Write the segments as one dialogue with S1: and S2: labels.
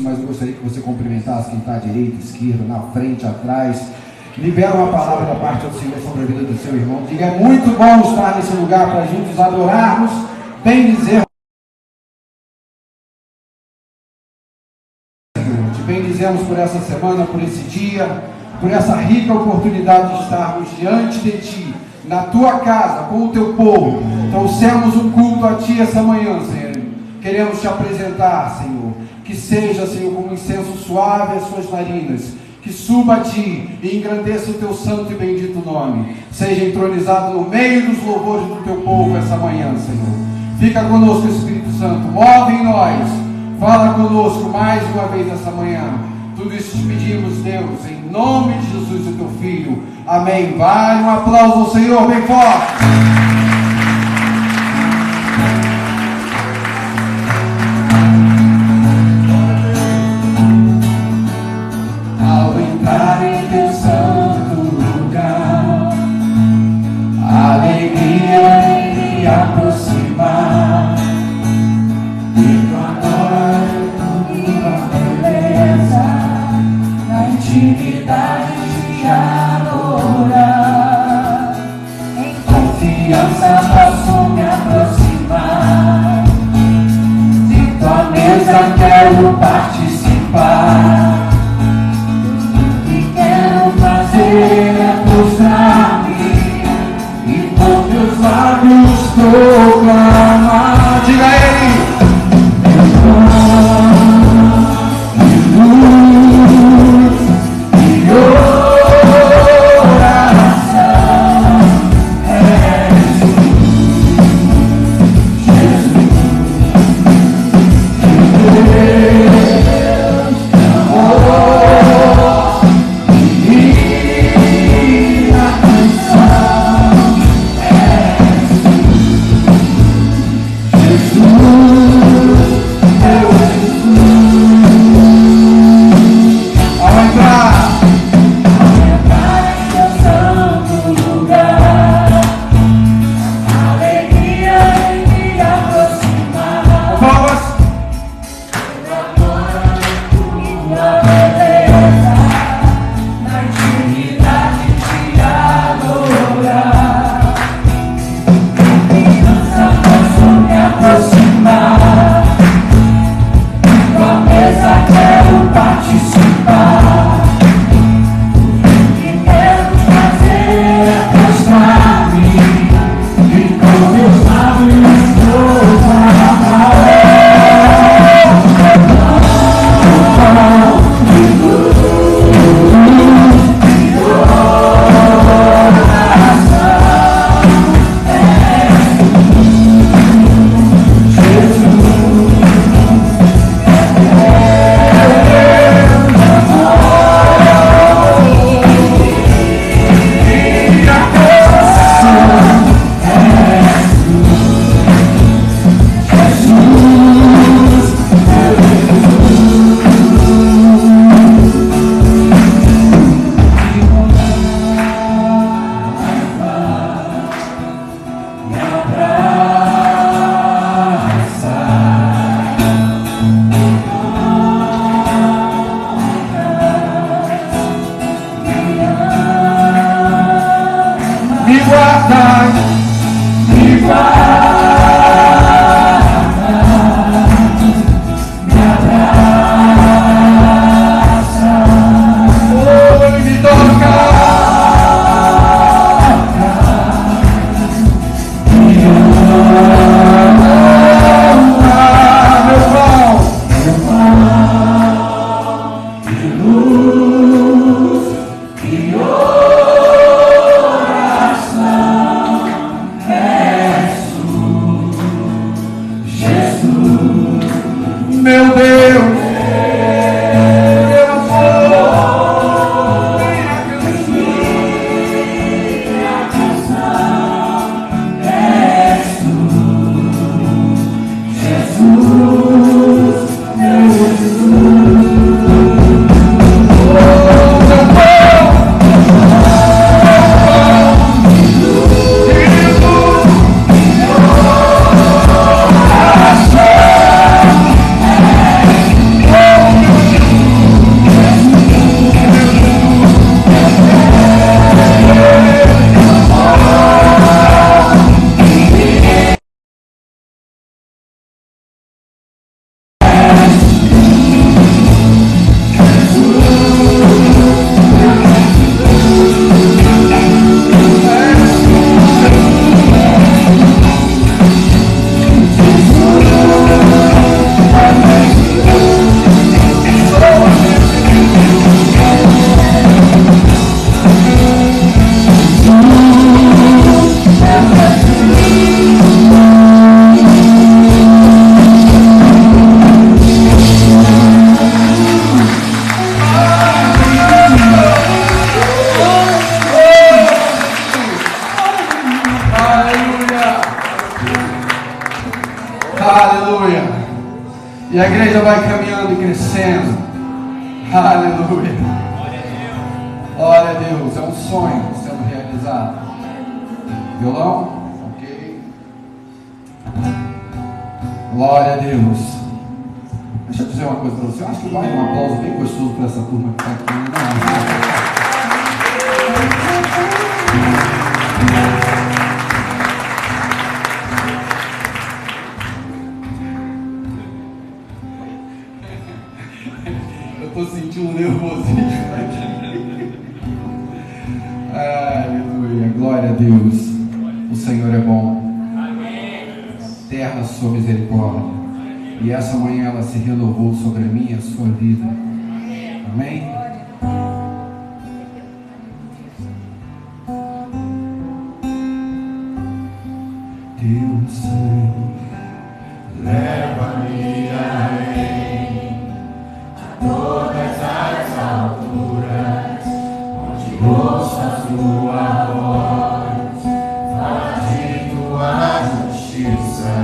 S1: mas eu gostaria que você cumprimentasse quem está à direita, esquerda, na frente, atrás. Libera uma palavra da parte do Senhor sobre a vida do seu irmão. Diga: é muito bom estar nesse lugar para juntos adorarmos, bendizermos. Te bendizemos por essa semana, por esse dia, por essa rica oportunidade de estarmos diante de Ti, na Tua casa, com o Teu povo. Trouxemos um culto a Ti essa manhã, Senhor. Queremos Te apresentar, Senhor. Que seja, Senhor, como um incenso suave às Suas narinas. Que suba a Ti e engrandeça o Teu santo e bendito nome. Seja entronizado no meio dos louvores do Teu povo essa manhã, Senhor. Fica conosco, Espírito Santo. Move em nós. Fala conosco mais uma vez essa manhã. Tudo isso te pedimos, Deus, em nome de Jesus, o Teu Filho. Amém. Vai um aplauso ao Senhor bem forte. Ao entrar em Teu santo lugar, a alegria em me aproximar. Intimidade de adorar, em confiança posso me aproximar, de Tua mesa quero participar, tudo que quero fazer é prostrar-me e com Teus lábios proclamar. Diga a Ele:
S2: oração.
S1: E a igreja vai caminhando e crescendo. Aleluia. Glória a Deus. É um sonho sendo realizado. Violão? Ok. Glória a Deus. Deixa eu dizer uma coisa para você. Eu acho que vai um aplauso bem gostoso para essa turma que está aqui. Eu estou sentindo um nervosismo aqui. Aleluia. Glória a Deus. O Senhor é bom. Terra sua misericórdia. E essa manhã ela se renovou sobre a minha e a sua vida. Amém? Teu sangue leva-me além a todas as alturas, onde ouço a tua voz, fala de tua justiça.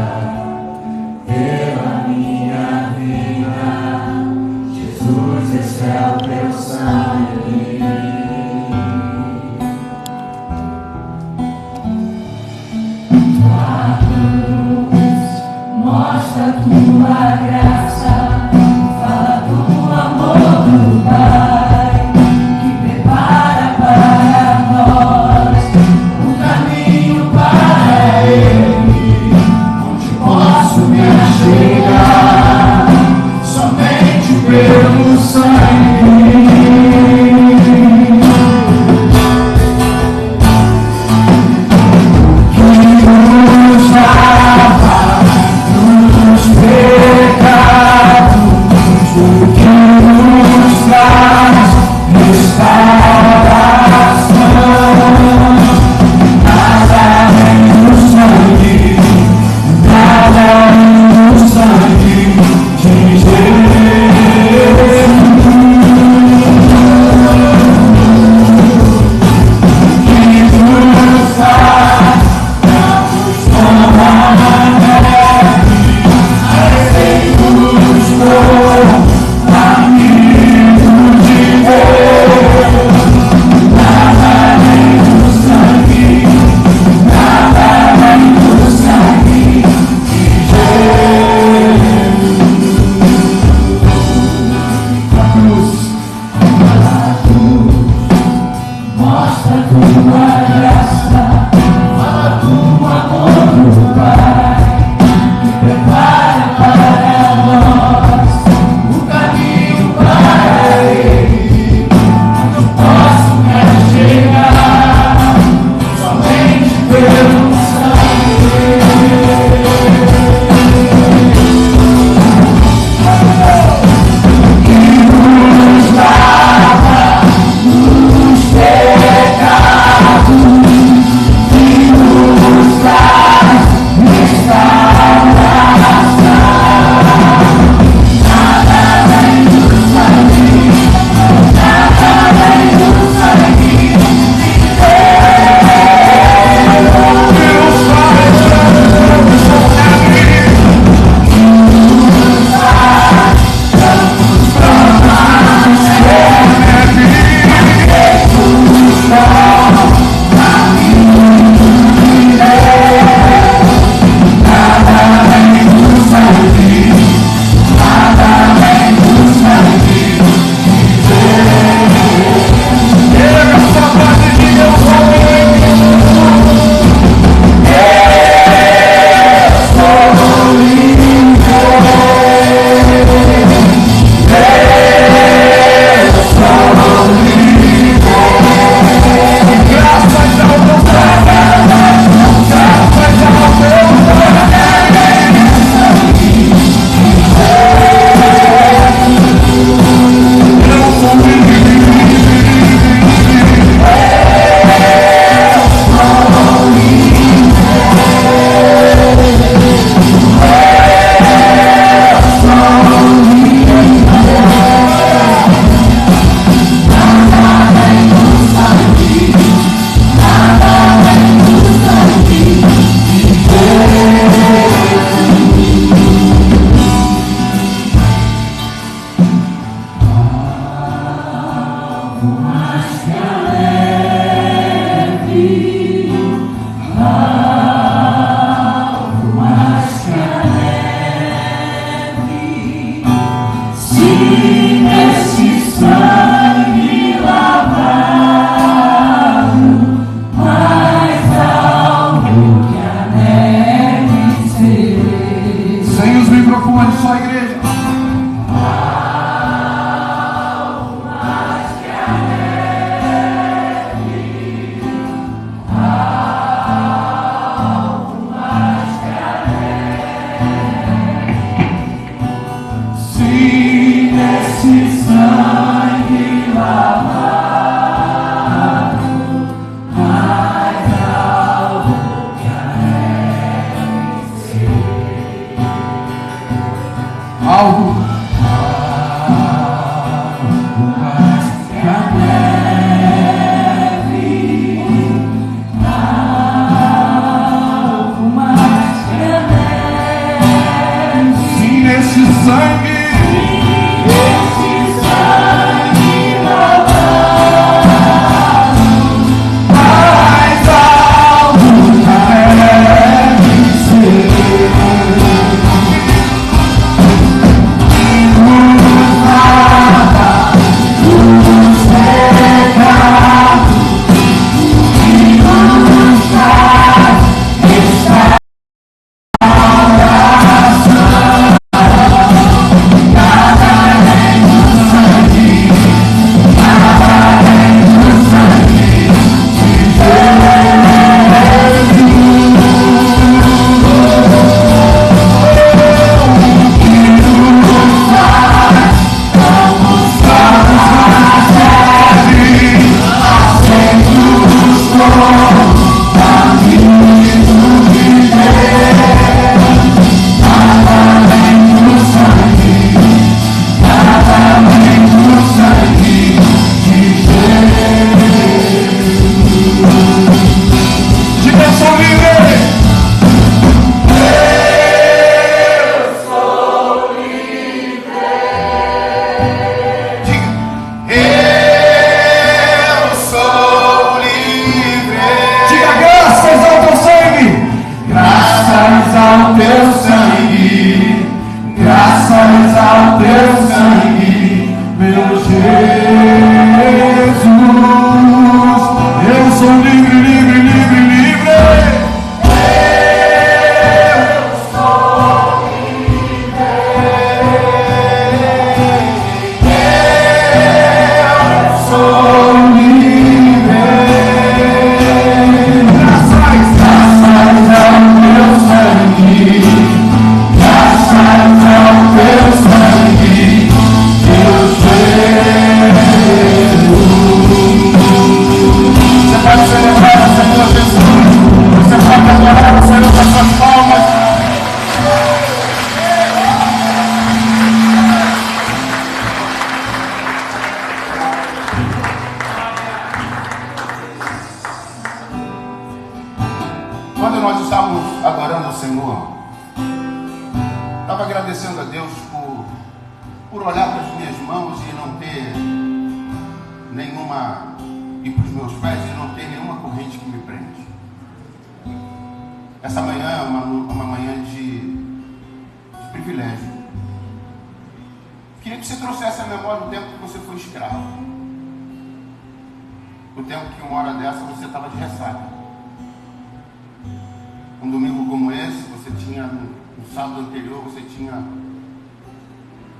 S1: Pela minha vida, Jesus, esse é o teu sangue. Tua luz mostra tua graça, fala do amor do Pai, que prepara para nós um caminho para Ele, onde posso me chegar somente pelo sangue. Que nos lava dos pecados, o que nos traz restauração. Nada além do sangue, nada além do sangue de Jesus. Que nos faz como a neve, aceitos como amigo de Deus. Nada além do sangue, nada além do sangue de Jesus. A cruz mostra tua graça, fala do amor do Pai, que prepara para nós o caminho para Ele, onde posso me chegar somente pelo sangue. Que nos lava dos pecados,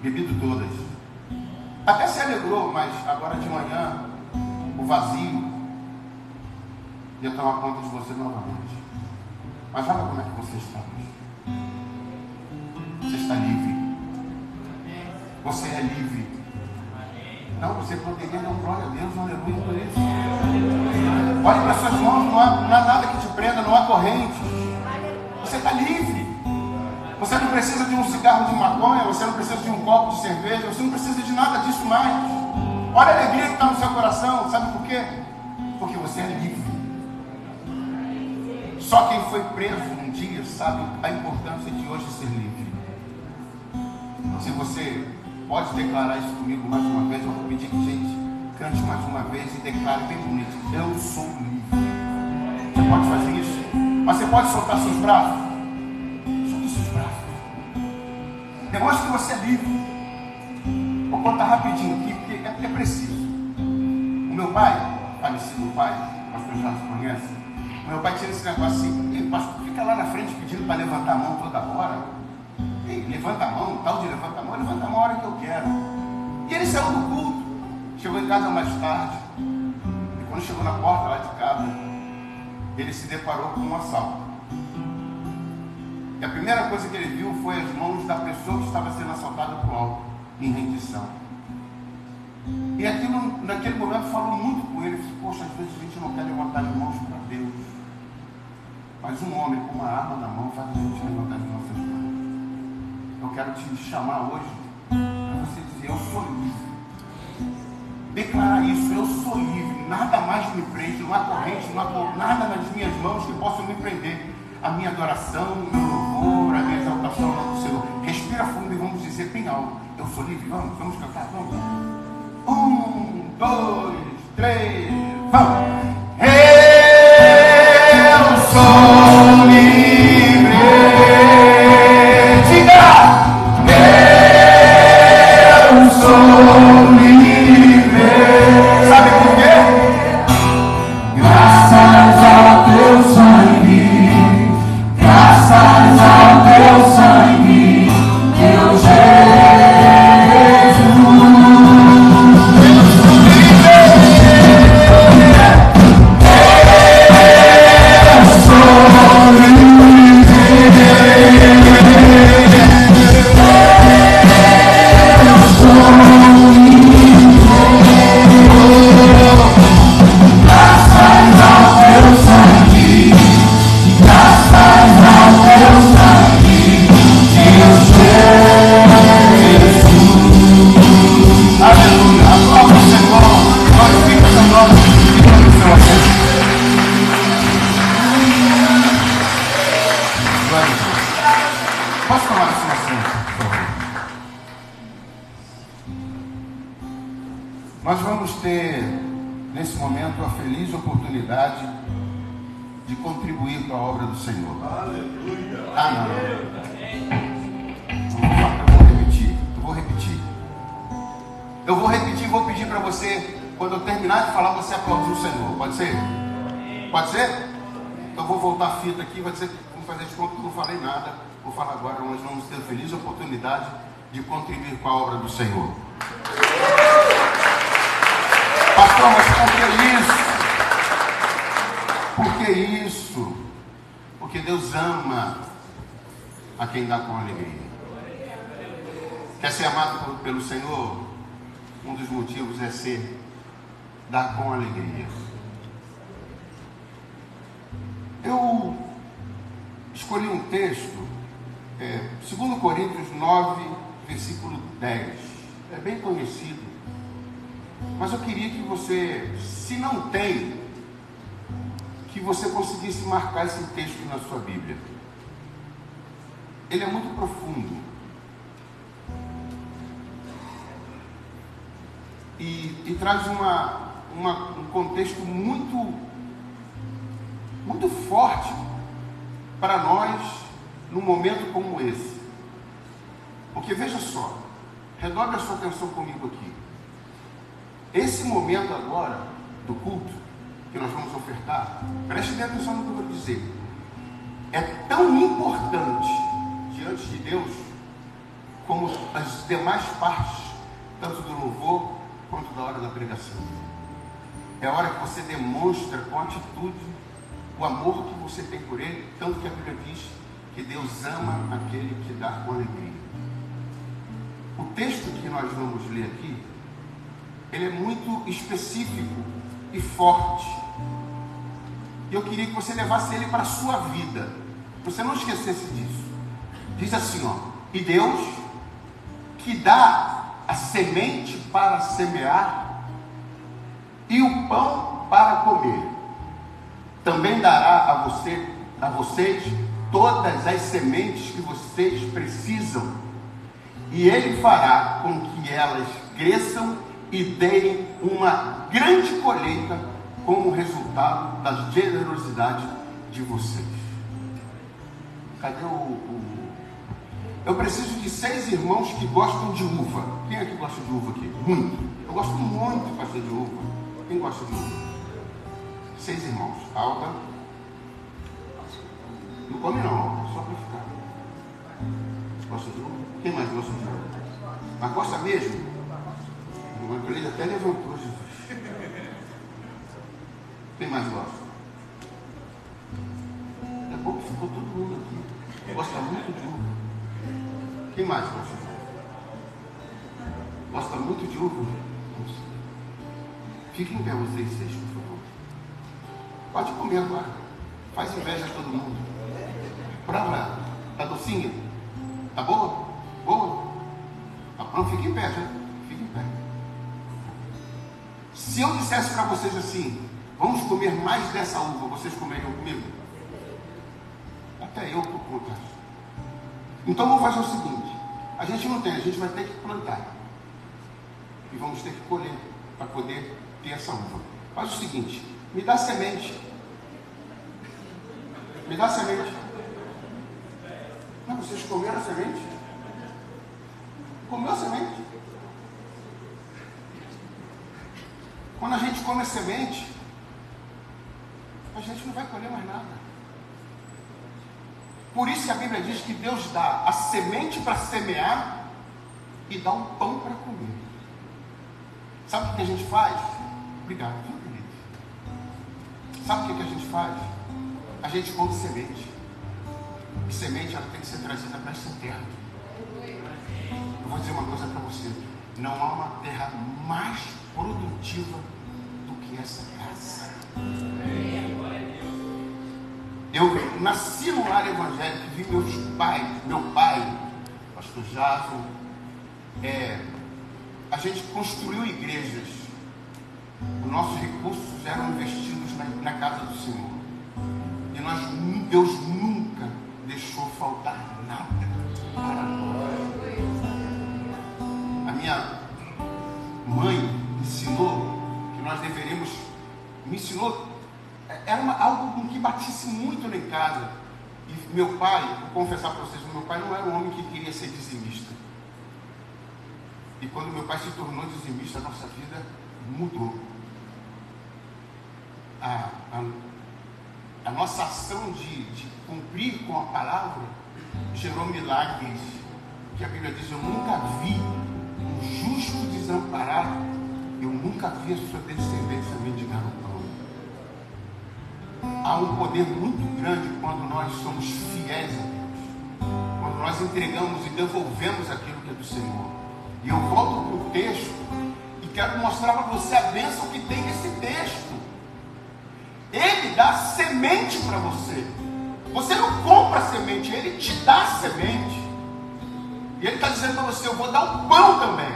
S2: bebido todas. Até se alegrou, mas agora de manhã o vazio ia tomar conta de você novamente. Mas olha como é que você está hoje. Você está livre. Você é livre. Não, você poderia dar um glória a Deus, aleluia por isso. Olhe para suas mãos, não há nada que te prenda, não há corrente. Você está livre. Você não precisa de um cigarro de maconha, você não precisa de um copo de cerveja, você não precisa de nada disso mais. Olha a alegria que está no seu coração, sabe por quê? Porque você é livre. Só quem foi preso um dia sabe a importância de hoje ser livre. Se você pode declarar isso comigo mais uma vez, eu vou pedir que a gente cante mais uma vez e declare bem bonito: eu sou livre. Você pode fazer isso, mas você pode soltar seus braços. Demonstre que você é livre. Vou contar rapidinho aqui, porque é preciso. O meu pai, falecido pai, o pastor já se conhece. O meu pai tinha esse negócio assim: pastor, fica lá na frente pedindo para levantar a mão toda hora. Ei, levanta a mão, tal de levanta a mão a hora que eu quero. E ele saiu do culto, chegou em casa mais tarde. E quando chegou na porta lá de casa, ele se deparou com um assalto. E a primeira coisa que ele viu foi as mãos da pessoa que estava sendo assaltada por alto, em rendição. E aquilo, naquele momento, falou muito com ele. Disse: poxa, às vezes a gente não quer levantar as mãos para Deus, mas um homem com uma arma na mão faz a gente levantar as nossas mãos. Eu quero te chamar hoje para você dizer: eu sou livre. Declarar isso: eu sou livre, nada mais me prende, não há corrente, não há nada nas minhas mãos que possa me prender. A minha adoração, o meu louvor, a minha exaltação ao nome do Senhor. Respira fundo e vamos dizer bem alto: eu sou livre. Vamos cantar, vamos. 1, 2, 3, vamos. Eu sou livre. Diga: eu sou livre. Sabe por quê? Graças ao teu sangue. Graças ao teu sangue, meu Jesus. Eu sou livre. ter, nesse momento, a feliz oportunidade de contribuir com a obra do Senhor.
S3: Aleluia.
S2: Ah, não. Eu vou repetir e vou pedir para você, quando eu terminar de falar, você aplaudir o Senhor. Pode ser? Pode ser? Então vou voltar a fita aqui, vai dizer, vamos fazer de conta que eu não falei nada. Vou falar agora, nós vamos ter a feliz oportunidade de contribuir com a obra do Senhor. Pastor, mas por que isso? Por que isso? Porque Deus ama a quem dá com alegria. Quer ser amado pelo Senhor? Um dos motivos é ser dar com alegria. Eu escolhi um texto, 2 Coríntios 9, versículo 10. É bem conhecido. Mas eu queria que você, se não tem, que você conseguisse marcar esse texto na sua Bíblia. Ele é muito profundo. E traz um contexto muito forte para nós num momento como esse. Porque veja só, redobre a sua atenção comigo aqui. Esse momento agora do culto que nós vamos ofertar, preste bem atenção no que eu vou dizer, é tão importante diante de Deus como as demais partes, tanto do louvor quanto da hora da pregação. É a hora que você demonstra com atitude o amor que você tem por Ele, tanto que a Bíblia diz que Deus ama aquele que dá com alegria. O texto que nós vamos ler aqui, ele é muito específico e forte. E eu queria que você levasse ele para a sua vida, que você não esquecesse disso. Diz assim, ó: e Deus, que dá a semente para semear e o pão para comer, também dará a vocês todas as sementes que vocês precisam, e Ele fará com que elas cresçam e deem uma grande colheita como resultado da generosidade de vocês. Cadê Eu preciso de 6 irmãos que gostam de uva. Quem é que gosta de uva aqui? Muito. Eu gosto muito, pastor, de uva. Quem gosta de uva? 6 irmãos. Alda. Não come não, Alda, só para ficar. Gosta de uva? Quem mais gosta de uva? Mas gosta mesmo? O Antônio até levantou, Jesus. Quem mais gosta? Daqui a pouco ficou todo mundo aqui. Gosta muito de uva. Quem mais gosta de uva? Gosta muito de uva? Fiquem em pé vocês 6, por favor. Pode comer agora. Faz inveja a todo mundo. Prova. Tá docinha? Tá boa? Boa? Não, fique em pé, já. Fique em pé. Se eu dissesse para vocês assim, vamos comer mais dessa uva, vocês comeriam comigo? Até eu estou com vontade. Então vamos fazer o seguinte: a gente não tem, a gente vai ter que plantar. E vamos ter que colher para poder ter essa uva. Faz o seguinte: me dá semente. Me dá semente. Não, vocês comeram a semente? Comeu a semente? Quando a gente come a semente, a gente não vai colher mais nada. Por isso que a Bíblia diz que Deus dá a semente para semear e dá um pão para comer. Sabe o que a gente faz? Obrigado, viu, querido? Sabe o que a gente faz? A gente come semente. E semente, ela tem que ser trazida para essa terra. Eu vou dizer uma coisa para você: não há uma terra mais produtiva do que essa casa. Eu nasci no lar evangélico, vi meu pai, pastor Jason, a gente construiu igrejas. Os nossos recursos eram investidos na casa do Senhor. E Deus nunca deixou faltar nada para nós. A minha mãe ensinou me ensinou, era algo que batisse muito lá em casa. E meu pai, vou confessar para vocês, meu pai não era um homem que queria ser dizimista. E quando meu pai se tornou dizimista, a nossa vida mudou. A nossa ação de cumprir com a palavra gerou milagres. Que a Bíblia diz: eu nunca vi um justo desamparado, eu nunca vi a sua descendência mendigar o pão. Há um poder muito grande quando nós somos fiéis a Deus, quando nós entregamos e devolvemos aquilo que é do Senhor. E eu volto para o texto e quero mostrar para você a bênção que tem nesse texto. Ele dá semente para você. Você não compra semente, ele te dá semente. E ele está dizendo para você: eu vou dar o pão também.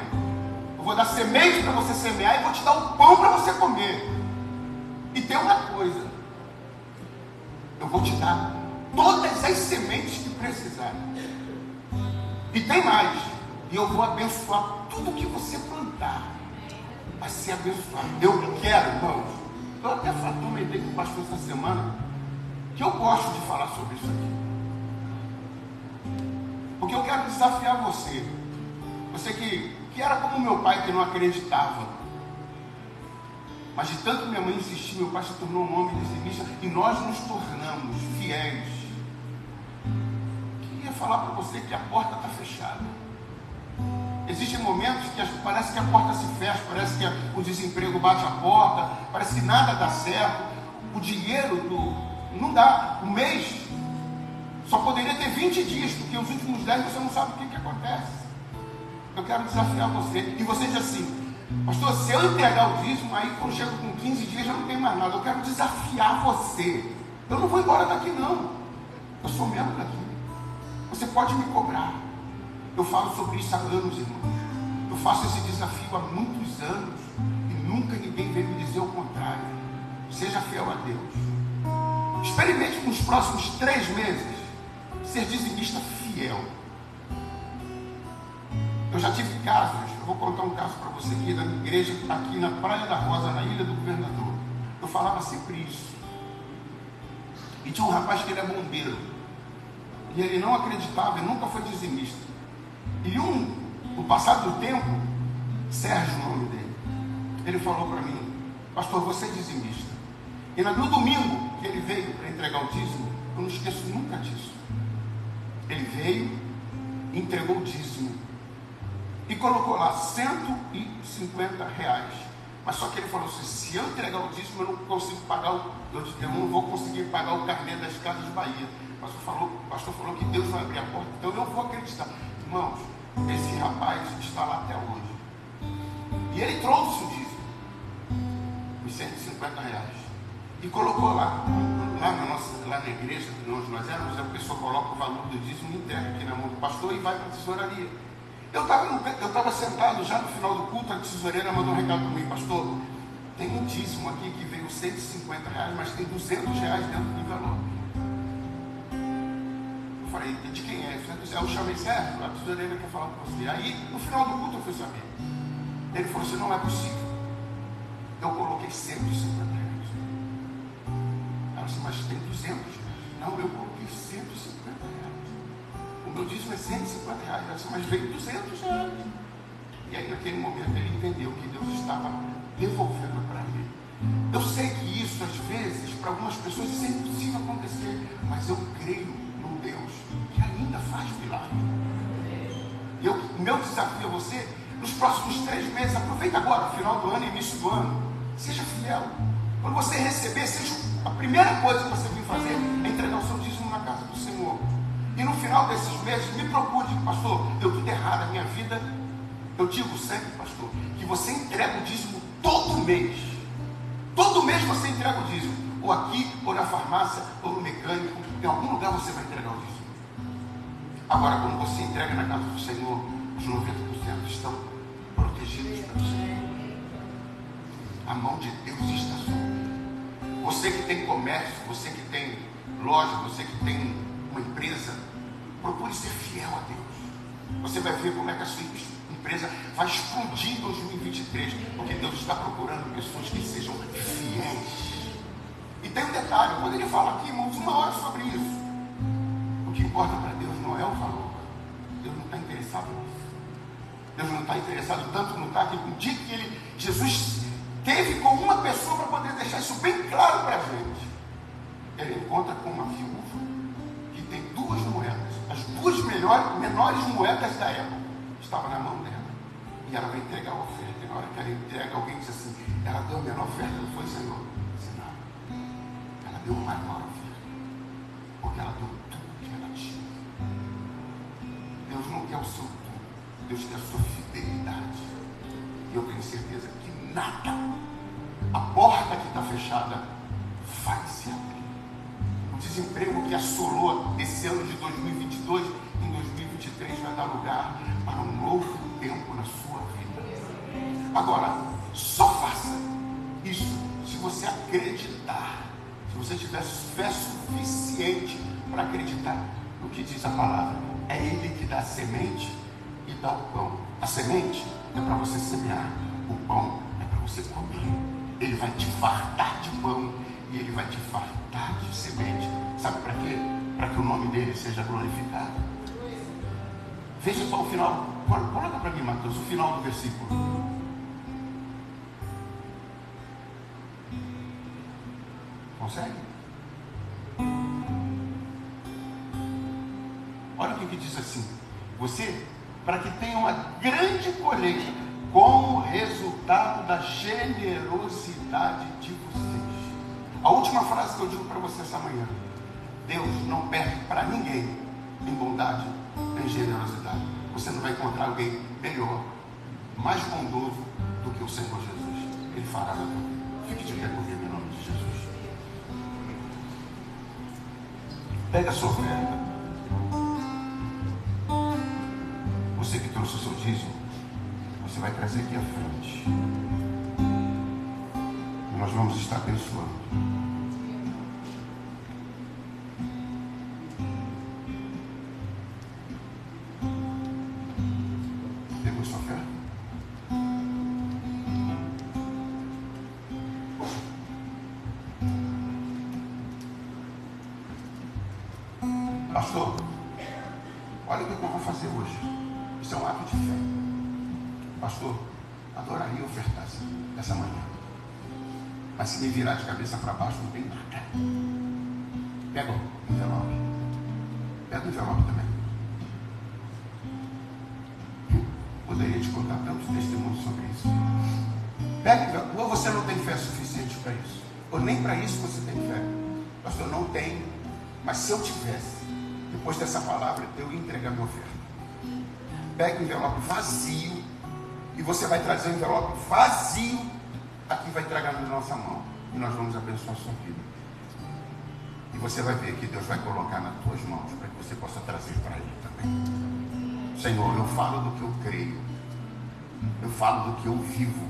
S2: Eu vou dar semente para você semear e vou te dar o pão para você comer. E tem uma coisa: eu vou te dar todas as sementes que precisar. E tem mais: e eu vou abençoar tudo que você plantar. Vai ser abençoado. Eu quero, irmãos. Eu até comentei com o pastor essa semana que eu gosto de falar sobre isso aqui. Porque eu quero desafiar você. Você que era como meu pai, que não acreditava. Mas de tanto minha mãe insistir, meu pai se tornou um homem dizimista e nós nos tornamos fiéis. Queria falar para você que a porta está fechada. Existem momentos que parece que a porta se fecha, parece que o desemprego bate a porta, parece que nada dá certo, o dinheiro não dá, o mês só poderia ter 20 dias, porque os últimos 10 você não sabe o que acontece. Eu quero desafiar você, e você diz assim: pastor, se eu entregar o dízimo, aí quando chego com 15 dias já não tem mais nada. Eu quero desafiar você. Eu não vou embora daqui não, eu sou membro daqui. Você pode me cobrar. Eu falo sobre isso há anos, irmãos. Eu faço esse desafio há muitos anos e nunca ninguém veio me dizer o contrário. Seja fiel a Deus. Experimente nos próximos 3 meses ser dizimista fiel. Eu já tive casos, eu vou contar um caso para você aqui da minha igreja, aqui na Praia da Rosa, na Ilha do Governador. Eu falava sempre isso. E tinha um rapaz que ele é bombeiro. E ele não acreditava, ele nunca foi dizimista. E no passar do tempo, Sérgio, o nome dele, ele falou para mim: pastor, você é dizimista. E no domingo que ele veio para entregar o dízimo, eu não esqueço nunca disso. Ele veio, entregou o dízimo e colocou lá R$150. Mas só que ele falou assim: se eu entregar o dízimo, eu não consigo pagar eu não vou conseguir pagar o carnê das Casas de Bahia. O pastor falou que Deus vai abrir a porta, então eu vou acreditar. Irmãos, esse rapaz está lá até hoje. E ele trouxe o dízimo, os R$150, e colocou lá na igreja, onde nós éramos, a pessoa coloca o valor do dízimo e entrega aqui na mão do pastor e vai para a tesouraria. Eu estava sentado já no final do culto, a tesoureira mandou um recado para mim: pastor, tem um dízimo aqui que veio R$150, mas tem R$200 dentro do envelope. Eu falei: de quem é? Eu chamei Sérgio, a tesoureira quer falar com você. Aí, no final do culto, eu fui saber. Ele falou assim: não é possível. Eu coloquei R$150. Ela disse: mas tem R$200. Não, eu coloquei R$150. O meu dízimo é R$150. Ela disse: mas veio R$200. E aí, naquele momento, ele entendeu que Deus estava devolvendo para ele. Eu sei que isso, às vezes, para algumas pessoas, isso é impossível acontecer. Mas eu creio num Deus que ainda faz milagre. E o meu desafio a você, nos próximos 3 meses, aproveita agora, final do ano e início do ano, seja fiel. Quando você receber, seja a primeira coisa que você vir fazer é entregar o seu dízimo na casa do Senhor. E no final desses meses, me procure: pastor, deu tudo errado na minha vida. Eu digo sempre, pastor, que você entrega o dízimo todo mês. Todo mês você entrega o dízimo. Ou aqui, ou na farmácia, ou no mecânico. Em algum lugar você vai entregar o dízimo. Agora, quando você entrega na casa do Senhor, os 90% estão protegidos pelo Senhor. A mão de Deus está sobre. Você que tem comércio, você que tem loja, você que tem uma empresa, procure ser fiel a Deus. Você vai ver como é que a sua empresa vai explodir em 2023, porque Deus está procurando pessoas que sejam fiéis. E tem um detalhe, quando ele fala aqui, irmãos, uma hora sobre isso. O que importa para Deus não é o valor. Deus não está interessado nisso. Deus não está interessado tanto no que no dia que Jesus teve com uma pessoa para poder deixar isso bem claro para a gente. Ele encontra com uma viúva que tem 2 moedas. As 2 menores moedas da época estavam na mão dela. E ela vai entregar a oferta. E na hora que ela entrega, alguém diz assim: ela deu a menor oferta, não foi, Senhor? Não. Ela deu uma maior oferta. Porque ela deu tudo que ela tinha. Deus não quer o seu tudo. Deus quer a sua fidelidade. E eu tenho certeza que nada, a porta que está fechada, vai se abrir. O desemprego que assolou esse ano de 2022, em 2023 vai dar lugar para um novo tempo na sua vida. Agora, só faça isso se você acreditar, se você tiver fé suficiente para acreditar no que diz a palavra. É Ele que dá a semente e dá o pão. A semente é para você semear, o pão é para você comer. Ele vai te fartar de pão e Ele vai te fartar de semente. Sabe para quê? Para que o nome dele seja glorificado. Veja só o final. Coloca para mim, Mateus, o final do versículo. Consegue? Olha o que diz assim: você, para que tenha uma grande colheita, como resultado da generosidade de vocês. A última frase que eu digo para você essa manhã: Deus não perde para ninguém em bondade, em generosidade. Você não vai encontrar alguém melhor, mais bondoso do que o Senhor Jesus. Ele fará na tua vida. Fique de pé comigo em nome de Jesus. Pega a sua oferta. Você que trouxe o seu dízimo, você vai trazer aqui à frente. E nós vamos estar abençoando. Pegou sua oferta? Pastor, olha o que eu vou fazer hoje. Isso é um ato de fé. Pastor, adoraria ofertar essa manhã. Mas se me virar de cabeça para baixo, não tem nada. Pega o envelope. Pega o envelope também. Poderia te contar tantos testemunhos sobre isso. Pega o envelope. Ou você não tem fé suficiente para isso, ou nem para isso você tem fé. Pastor, não tenho. Mas se eu tivesse, depois dessa palavra, eu ia entregar minha oferta. Pega o envelope vazio e você vai trazer o envelope vazio aqui, vai entregar na nossa mão e nós vamos abençoar a sua vida. E você vai ver que Deus vai colocar nas tuas mãos para que você possa trazer para Ele também. Senhor, eu falo do que eu creio, eu falo do que eu vivo,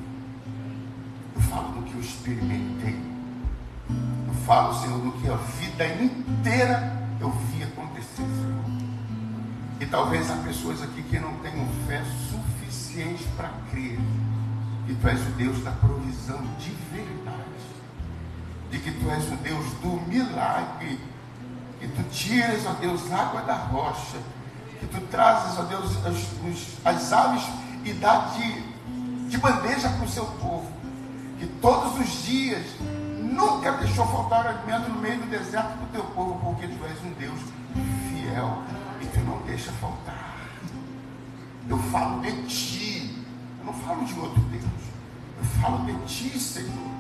S2: eu falo do que eu experimentei, eu falo, Senhor, do que a vida inteira eu vi acontecer, Senhor. E talvez há pessoas aqui que não tenham fé suficiente para crer que Tu és o Deus da provisão de verdade, de que Tu és o Deus do milagre, que Tu tiras, ó Deus, água da rocha, que Tu trazes, ó Deus, as aves e dá de bandeja para o Seu povo, que todos os dias nunca deixou faltar alimento no meio do deserto do Teu povo, porque Tu és um Deus fiel e Tu não deixa faltar. Eu falo de Ti, eu não falo de outro Deus, eu falo de Ti, Senhor.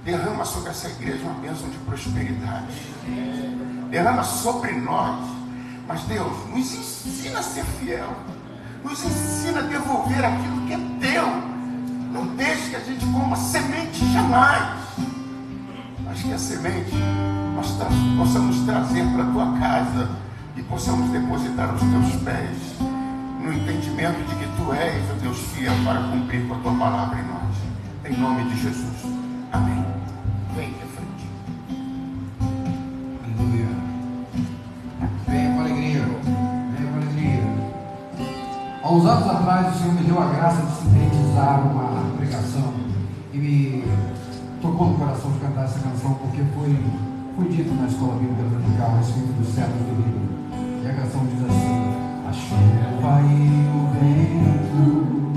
S2: Derrama sobre essa igreja uma bênção de prosperidade, derrama sobre nós. Mas Deus, nos ensina a ser fiel, nos ensina a devolver aquilo que é Teu. Não deixe que a gente coma semente jamais, mas que a semente nós possamos trazer para a Tua casa e possamos depositar aos Teus pés, no entendimento de que Tu és o Deus fiel para cumprir com a Tua palavra em nós. Em nome de Jesus. Amém. Vem à frente.
S1: Aleluia. Venha com alegria. Venha com alegria. Há uns anos atrás, o Senhor me deu a graça de sintetizar uma pregação e me tocou no coração de cantar essa canção, porque foi dito na escola bíblica dominical a respeito dos servos do Rio. E a canção diz assim: a chuva e o vento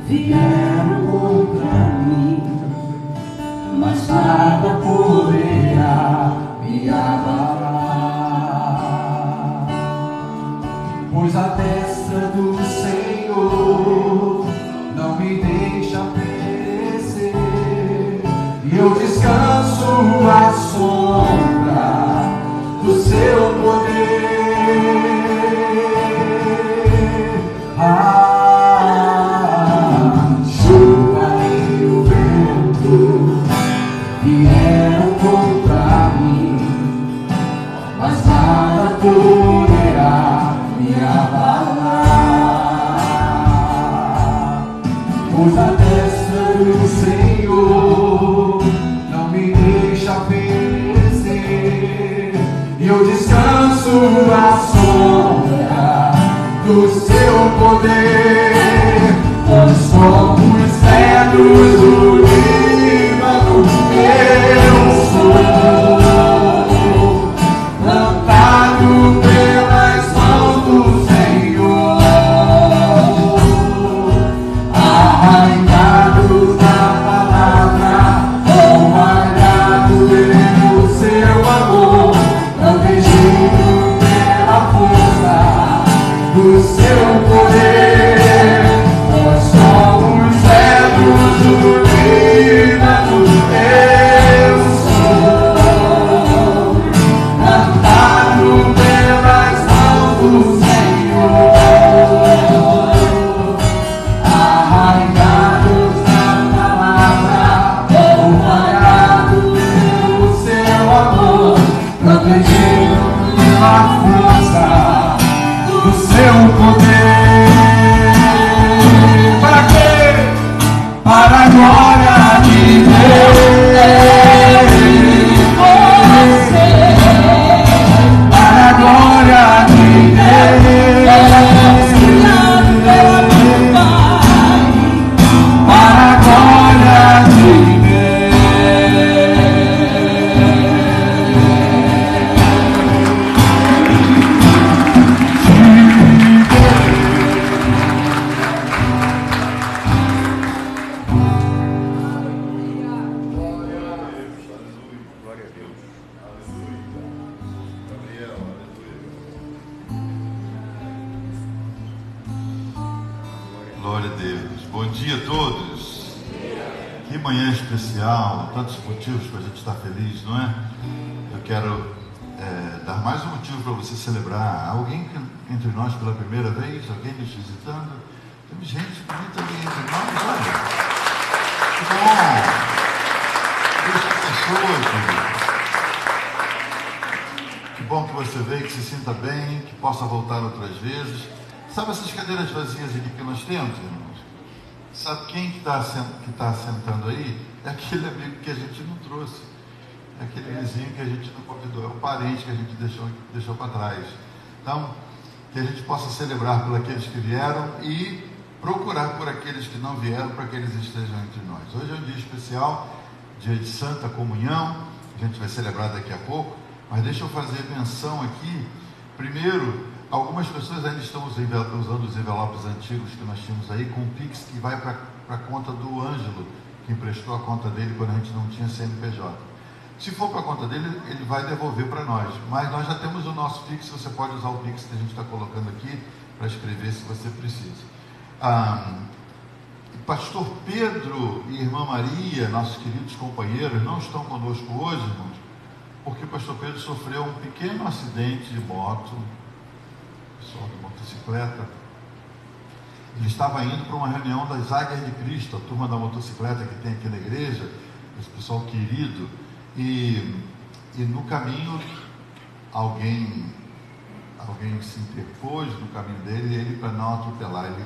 S1: vieram contra mim, mas nada poderá me abalar, pois a destra do Senhor não me deixa perecer, e eu descanso à sombra do seu poder. Chuva e o vento vieram contra mim, mas nada poderá me abalar, pois a destra do Senhor não me deixa perecer, e eu descanso à sombra do seu poder. Pois como os cedros do Líbano eu sou, plantado pelas mãos do Senhor, arraigado na palavra, guardado no seu amor, protegido pela força do seu poder. Nós somos cedros do Líbano, eu sou, plantado pelas mãos do Senhor, arraigados na palavra, guardados pelo seu amor, protegidos pela força do seu poder. Para quê? Para a glória de Deus. Para a glória de Deus. Para a glória de
S3: Glória a Deus. Bom dia a todos. Que manhã especial, tantos motivos para a gente estar feliz, não é? Eu quero dar mais um motivo para você celebrar. Alguém entre nós pela primeira vez, alguém nos visitando. Temos gente bonita ali entre nós, olha. Que bom. Deus te abençoe, querido. Que bom que você veio, que se sinta bem, que possa voltar outras vezes. Sabe essas cadeiras vazias aqui que nós temos, irmãos? Sabe quem que está sentando aí? É aquele amigo que a gente não trouxe. É aquele vizinho que a gente não convidou. É o parente que a gente deixou para trás. Então, que a gente possa celebrar por aqueles que vieram e procurar por aqueles que não vieram, para que eles estejam entre nós. Hoje é um dia especial, dia de Santa Comunhão. A gente vai celebrar daqui a pouco. Mas deixa eu fazer menção aqui. Primeiro, algumas pessoas ainda estão usando os envelopes antigos que nós tínhamos aí, com o Pix que vai para a conta do Ângelo, que emprestou a conta dele quando a gente não tinha CNPJ. Se for para a conta dele, ele vai devolver para nós. Mas nós já temos o nosso Pix, você pode usar o Pix que a gente está colocando aqui para escrever se você precisa. Pastor Pedro e Irmã Maria, nossos queridos companheiros, não estão conosco hoje, irmãos, porque o Pastor Pedro sofreu um pequeno acidente de moto, pessoal de motocicleta. Ele estava indo para uma reunião das Águias de Cristo, a turma da motocicleta que tem aqui na igreja, esse pessoal querido, e no caminho alguém se interpôs no caminho dele, e ele, para não atropelar, ele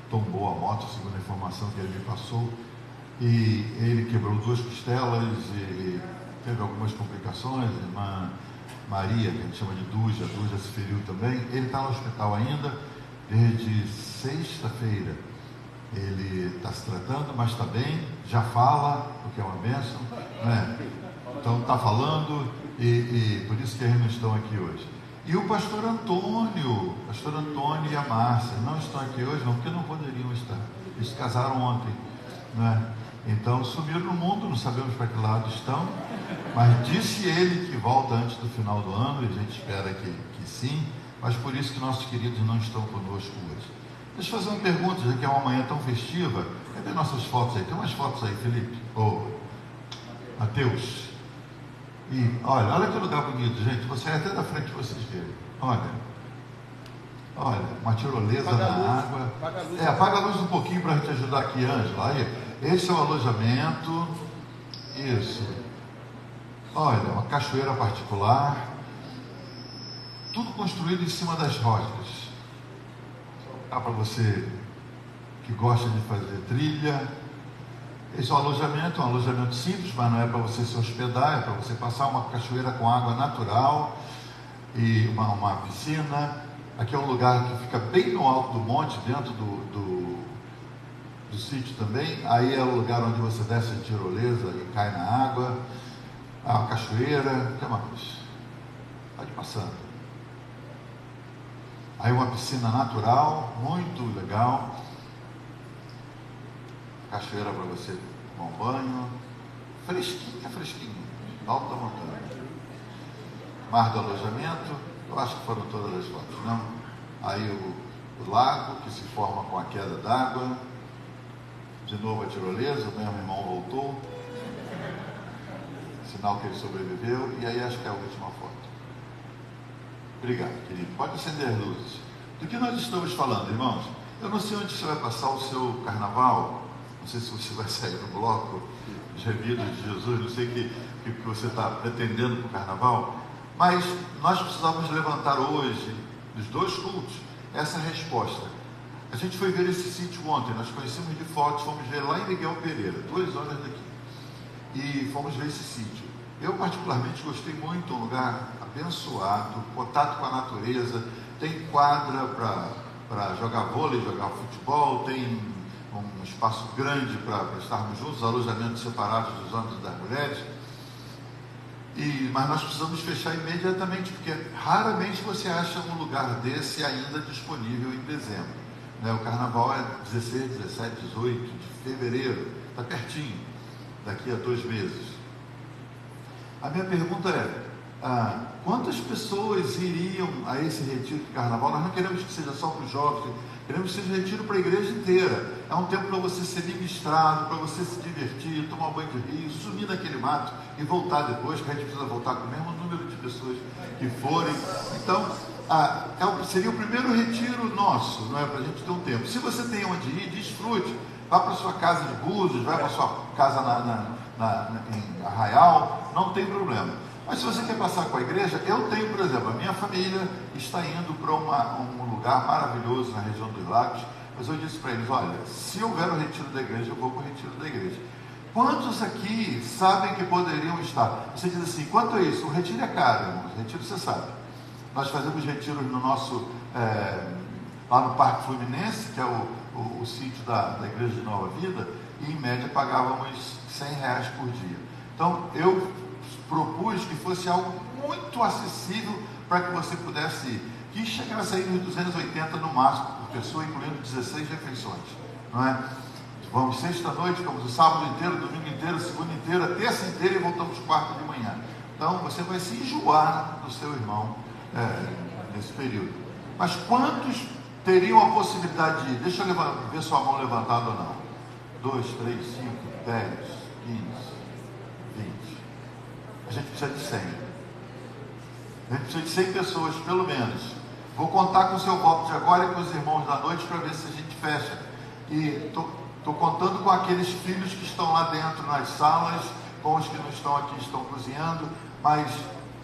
S3: tombou a moto, segundo a informação que ele me passou, e ele quebrou 2 costelas e teve algumas complicações. A irmã Maria, que a gente chama de Duja, a Duja se feriu também. Ele está no hospital ainda, Desde sexta-feira ele está se tratando, mas está bem, já fala, o que é uma bênção, né? Então está falando e por isso que eles não estão aqui hoje. E o pastor Antônio e a Márcia não estão aqui hoje, não, porque não poderiam estar. Eles se casaram ontem, né? Então sumiram no mundo, não sabemos para que lado estão, mas disse ele que volta antes do final do ano, e a gente espera que sim, mas por isso que nossos queridos não estão conosco hoje. Deixa eu fazer uma pergunta, já que é uma manhã tão festiva. Cadê nossas fotos aí? Tem umas fotos aí, Felipe? Mateus. E olha que lugar bonito, gente. Você é até da frente de vocês verem. Olha, uma tirolesa na água. Apaga a luz um pouquinho para a gente ajudar aqui, Ângela. Aí, esse é o alojamento. Isso. Olha, uma cachoeira particular. Tudo construído em cima das rochas. Dá para você que gosta de fazer trilha. Esse é um alojamento simples, mas não é para você se hospedar, é para você passar uma cachoeira com água natural e uma piscina. Aqui é um lugar que fica bem no alto do monte, dentro do sítio também. Aí é o lugar onde você desce de tirolesa e cai na água. Uma cachoeira, o que mais? Pode passando. Aí uma piscina natural, muito legal. Cachoeira para você tomar um banho. Fresquinho. Alto da montanha. Mar do alojamento. Eu acho que foram todas as fotos, não? Aí o lago que se forma com a queda d'água. De novo a tirolesa, o meu irmão voltou. Sinal que ele sobreviveu. E aí acho que é a última foto. Obrigado, querido. Pode acender as luzes. Do que nós estamos falando, irmãos? Eu não sei onde você vai passar o seu carnaval. Não sei se você vai sair no bloco dos Revidos de Jesus. Não sei o que você está pretendendo para o carnaval. Mas nós precisamos levantar hoje, dos dois cultos, essa resposta. A gente foi ver esse sítio ontem. Nós conhecemos de fotos. Fomos ver lá em Miguel Pereira, 2 horas daqui. E fomos ver esse sítio. Eu particularmente gostei muito, um lugar abençoado, contato com a natureza, tem quadra para jogar vôlei, jogar futebol, tem um espaço grande para estarmos juntos, alojamentos separados dos homens e das mulheres. Mas nós precisamos fechar imediatamente, porque raramente você acha um lugar desse ainda disponível em dezembro, né? O carnaval é 16, 17, 18 de fevereiro, está pertinho, daqui a 2 meses. A minha pergunta é, quantas pessoas iriam a esse retiro de carnaval? Nós não queremos que seja só para os jovens, queremos que seja retiro para a igreja inteira. É um tempo para você ser ministrado, para você se divertir, tomar um banho de rio, sumir naquele mato e voltar depois, que a gente precisa voltar com o mesmo número de pessoas que forem. Então, seria o primeiro retiro nosso, não é? Para a gente ter um tempo. Se você tem onde ir, desfrute. Vá para a sua casa de Búzios, vai para a sua casa em Arraial, não tem problema. Mas se você quer passar com a igreja, eu tenho, por exemplo, a minha família está indo para um lugar maravilhoso na região dos lagos, mas eu disse para eles, olha, se houver o retiro da igreja, eu vou para o retiro da igreja. Quantos aqui sabem que poderiam estar? Você diz assim, quanto é isso? O retiro é caro, irmãos, o retiro você sabe. Nós fazemos retiros no nosso, lá no Parque Fluminense, que é o sítio da Igreja de Nova Vida, e em média pagávamos R$100 por dia. Então eu propus que fosse algo muito acessível para que você pudesse ir, que chegasse aí nos 280 no máximo por pessoa, incluindo 16 refeições, não é? Vamos sexta-noite, vamos o sábado inteiro, domingo inteiro, segunda inteira, terça inteira e voltamos quarta de manhã. Então você vai se enjoar do seu irmão nesse período. Mas quantos teriam a possibilidade de ir? Deixa eu ver sua mão levantada ou não. 2, 3, 5, 10, 15, 20. A gente precisa de 100. A gente precisa de 100 pessoas, pelo menos. Vou contar com o seu voto de agora e com os irmãos da noite para ver se a gente fecha. E estou contando com aqueles filhos que estão lá dentro nas salas, com os que não estão aqui, estão cozinhando, mas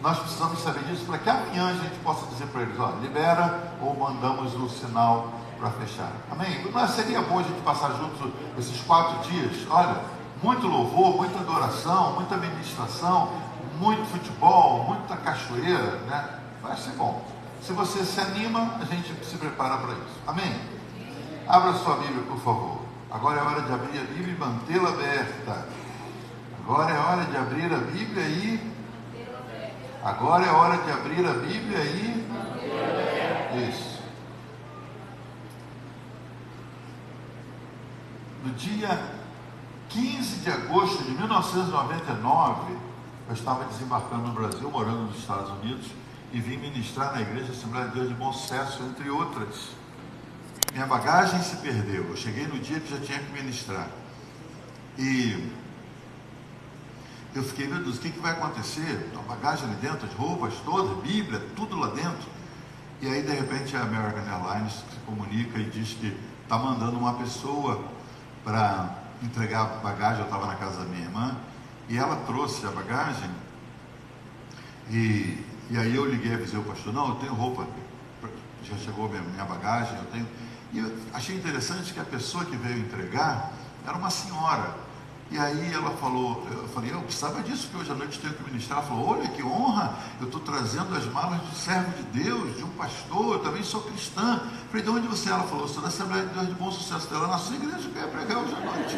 S3: nós precisamos saber disso para que amanhã a gente possa dizer para eles, olha, libera ou mandamos o sinal para fechar. Amém? Mas seria bom a gente passar juntos esses 4 dias, olha, muito louvor, muita adoração, muita ministração, muito futebol, muita cachoeira, né? Vai ser bom. Se você se anima, a gente se prepara para isso. Amém? Abra sua Bíblia, por favor. Agora é hora de abrir a Bíblia e mantê-la aberta. Agora é hora de abrir a Bíblia e... Agora é hora de abrir a Bíblia e... Isso. No dia 15 de agosto de 1999, eu estava desembarcando no Brasil, morando nos Estados Unidos, e vim ministrar na Igreja Assembleia de Deus de Bom Sucesso, entre outras. Minha bagagem se perdeu. Eu cheguei no dia que já tinha que ministrar. E eu fiquei, meu Deus, o que vai acontecer? A bagagem ali dentro, as roupas todas, Bíblia, tudo lá dentro. E aí, de repente, a American Airlines se comunica e diz que está mandando uma pessoa para entregar a bagagem. Eu estava na casa da minha irmã, e ela trouxe a bagagem, e aí eu liguei e avisei o pastor, não, eu tenho roupa, já chegou a minha bagagem, eu tenho... E eu achei interessante que a pessoa que veio entregar era uma senhora. E aí ela falou, eu falei, eu precisava disso, porque hoje à noite tenho que ministrar. Ela falou, olha que honra, eu estou trazendo as malas de servo de Deus, de um pastor, eu também sou cristã. Eu falei, de onde você é? Ela falou, sou da Assembleia de Deus de Bom Sucesso dela, na sua igreja que eu ia pregar hoje à noite.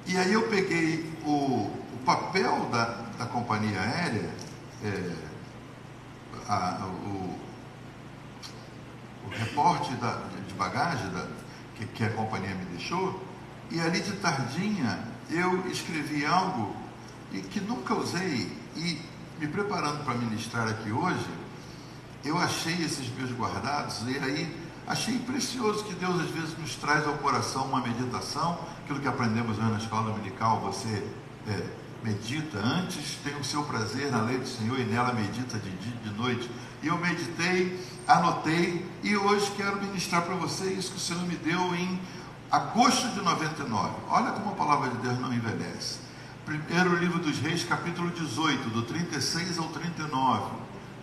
S3: E aí eu peguei o papel da companhia aérea, o reporte de bagagem que a companhia me deixou, e ali de tardinha eu escrevi algo que nunca usei, e me preparando para ministrar aqui hoje, eu achei esses meus guardados, e aí achei precioso que Deus às vezes nos traz ao coração uma meditação, aquilo que aprendemos na escola dominical, você medita antes, tem o seu prazer na lei do Senhor e nela medita de dia e de noite. E eu meditei, anotei, e hoje quero ministrar para você isso que o Senhor me deu em agosto de 99. Olha como a palavra de Deus não envelhece. Primeiro livro dos Reis, capítulo 18, do 36 ao 39.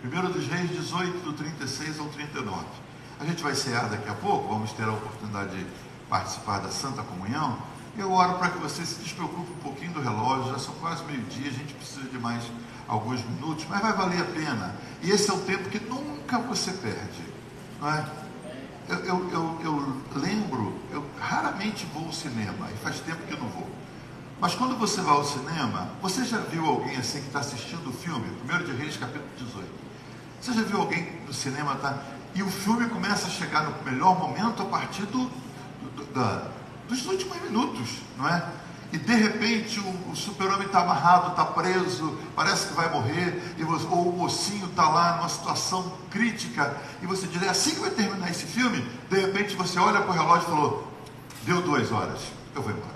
S3: Primeiro dos Reis 18, do 36 ao 39. A gente vai cear daqui a pouco, vamos ter a oportunidade de participar da Santa Comunhão. Eu oro para que você se despreocupe um pouquinho do relógio, já são quase meio-dia, a gente precisa de mais alguns minutos, mas vai valer a pena. E esse é o tempo que nunca você perde, não é? Eu lembro, eu raramente vou ao cinema, e faz tempo que eu não vou. Mas quando você vai ao cinema, você já viu alguém assim que está assistindo o filme, 1 de Reis, capítulo 18? Você já viu alguém no cinema, e o filme começa a chegar no melhor momento a partir dos últimos minutos, não é? E de repente o super-homem está amarrado, está preso, parece que vai morrer, ou o mocinho está lá numa situação crítica, e você diz, é assim que vai terminar esse filme? De repente você olha para o relógio e falou, deu 2 horas, eu vou embora,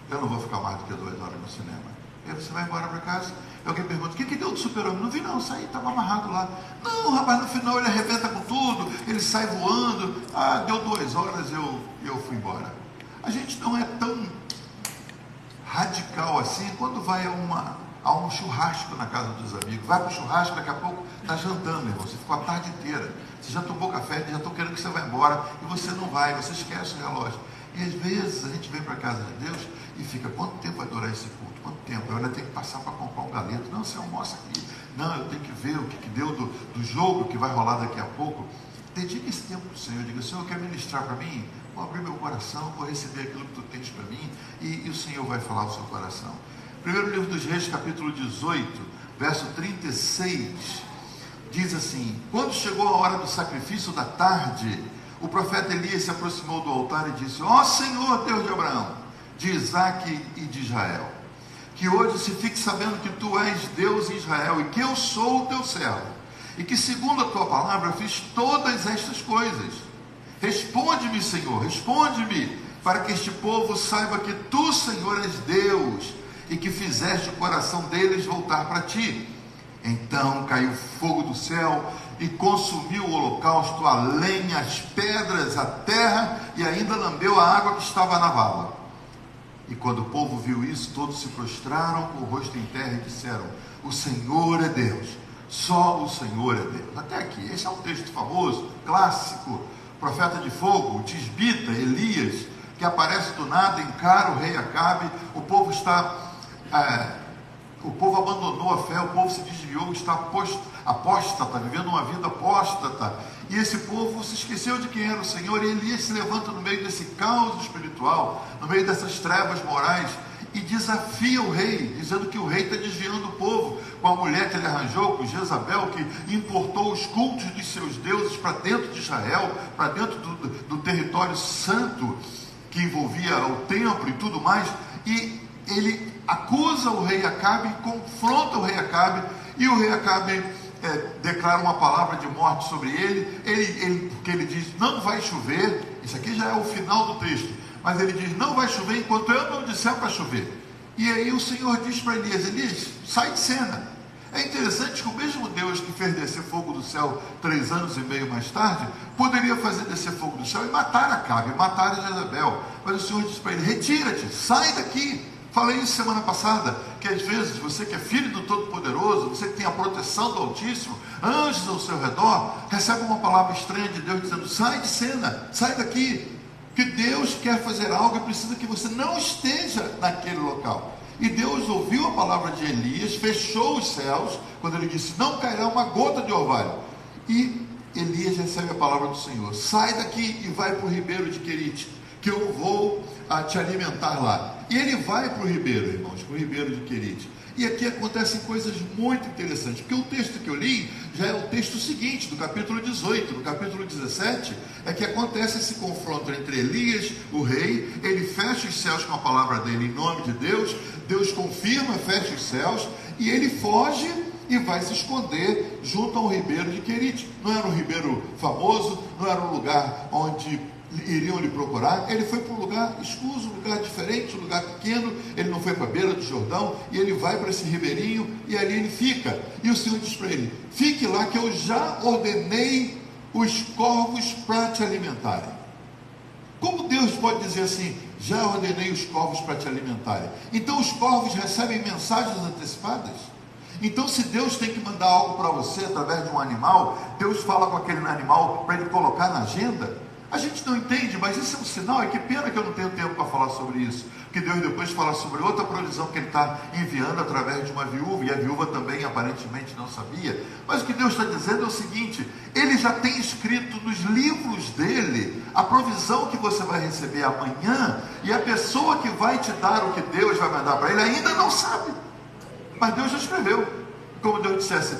S3: eu não vou ficar mais do que 2 horas no cinema. E aí você vai embora para casa, e alguém pergunta, o que deu do super-homem? Não vi não, saí, estava amarrado lá. Não, rapaz, no final ele arrebenta com tudo, ele sai voando, deu 2 horas, eu fui embora. A gente não é tão radical assim quando vai a um churrasco na casa dos amigos. Vai para o churrasco, daqui a pouco está jantando, irmão, você ficou a tarde inteira, você já tomou café, já estão querendo que você vá embora, e você não vai, você esquece o relógio. E às vezes a gente vem para a casa de Deus e fica, quanto tempo vai durar esse culto? Quanto tempo? Eu ainda tenho que passar para comprar um galeto. Não, você almoça aqui. Não, eu tenho que ver o que deu do jogo que vai rolar daqui a pouco. Dedique esse tempo para o Senhor. Diga, Senhor, quer ministrar para mim? Vou abrir meu coração, vou receber aquilo que tu tens para mim, e o Senhor vai falar ao seu coração. Primeiro livro dos Reis, capítulo 18, verso 36, diz assim, quando chegou a hora do sacrifício da tarde, o profeta Elias se aproximou do altar e disse, ó Senhor, Deus de Abraão, de Isaque e de Israel, que hoje se fique sabendo que tu és Deus em Israel, e que eu sou o teu servo, e que segundo a tua palavra fiz todas estas coisas. Responde-me, Senhor, responde-me, para que este povo saiba que tu, Senhor, és Deus, e que fizeste o coração deles voltar para ti. Então caiu fogo do céu e consumiu o holocausto, a lenha, as pedras, a terra, e ainda lambeu a água que estava na vala. E quando o povo viu isso, todos se prostraram com o rosto em terra e disseram, o Senhor é Deus, só o Senhor é Deus. Até aqui, esse é um texto famoso, clássico, profeta de fogo, o tisbita, Elias, que aparece do nada, encara o rei Acabe, o povo está o povo abandonou a fé, o povo se desviou, está apóstata, vivendo uma vida apóstata. E esse povo se esqueceu de quem era o Senhor, e Elias se levanta no meio desse caos espiritual, no meio dessas trevas morais, e desafia o rei, dizendo que o rei está desviando o povo, com a mulher que ele arranjou, com Jezabel, que importou os cultos dos seus deuses para dentro de Israel, para dentro do território santo, que envolvia o templo e tudo mais. E ele acusa o rei Acabe, confronta o rei Acabe, e o rei Acabe declara uma palavra de morte sobre ele, porque ele diz, não vai chover. Isso aqui já é o final do texto, mas ele diz, não vai chover enquanto eu não disser para chover. E aí o Senhor diz para Elias, Elias, sai de cena. É interessante que o mesmo Deus que fez descer fogo do céu 3 anos e meio mais tarde, poderia fazer descer fogo do céu e matar Acabe, matar Jezabel. Mas o Senhor diz para ele, retira-te, sai daqui. Falei isso semana passada, que às vezes você que é filho do Todo-Poderoso, você que tem a proteção do Altíssimo, anjos ao seu redor, recebe uma palavra estranha de Deus dizendo, sai de cena, sai daqui. Que Deus quer fazer algo e precisa que você não esteja naquele local. E Deus ouviu a palavra de Elias, fechou os céus, quando ele disse, não cairá uma gota de orvalho. E Elias recebe a palavra do Senhor, sai daqui e vai para o ribeiro de Querite, que eu vou te alimentar lá. E ele vai para o ribeiro, irmãos, para o ribeiro de Querite. E aqui acontecem coisas muito interessantes, porque o texto que eu li já é o texto seguinte, do capítulo 18. No capítulo 17 é que acontece esse confronto entre Elias, o rei, ele fecha os céus com a palavra dele em nome de Deus, Deus confirma, fecha os céus, e ele foge e vai se esconder junto ao ribeiro de Querite. Não era um ribeiro famoso, não era um lugar onde iriam lhe procurar. Ele foi para um lugar escuso, um lugar diferente, um lugar pequeno. Ele não foi para a beira do Jordão, e ele vai para esse ribeirinho, e ali ele fica. E o Senhor diz para ele, fique lá que eu já ordenei os corvos para te alimentarem. Como Deus pode dizer assim, já ordenei os corvos para te alimentarem? Então os corvos recebem mensagens antecipadas? Então, se Deus tem que mandar algo para você através de um animal, Deus fala com aquele animal para ele colocar na agenda? A gente não entende, mas isso é um sinal. E que pena que eu não tenho tempo para falar sobre isso, que Deus depois fala sobre outra provisão que Ele está enviando através de uma viúva, e a viúva também aparentemente não sabia. Mas o que Deus está dizendo é o seguinte, Ele já tem escrito nos livros dele a provisão que você vai receber amanhã, e a pessoa que vai te dar o que Deus vai mandar para ele ainda não sabe, mas Deus já escreveu. Como Deus dissesse,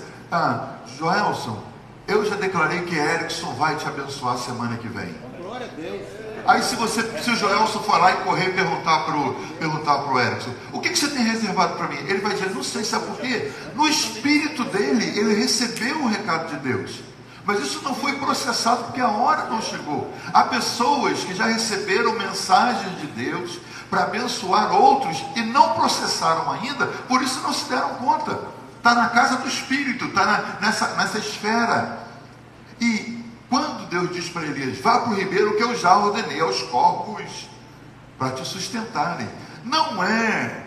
S3: Joelson, eu já declarei que Erickson vai te abençoar semana que vem.
S2: Glória a Deus.
S3: Aí se o Joelson for lá e correr e perguntar pro Erickson, o que você tem reservado para mim? Ele vai dizer, não sei, sabe por quê? No espírito dele, ele recebeu o recado de Deus, mas isso não foi processado porque a hora não chegou. Há pessoas que já receberam mensagens de Deus para abençoar outros e não processaram ainda, por isso não se deram conta. Está na casa do Espírito, está nessa esfera. E quando Deus diz para Elias, vá para o ribeiro que eu já ordenei aos corvos para te sustentarem, não é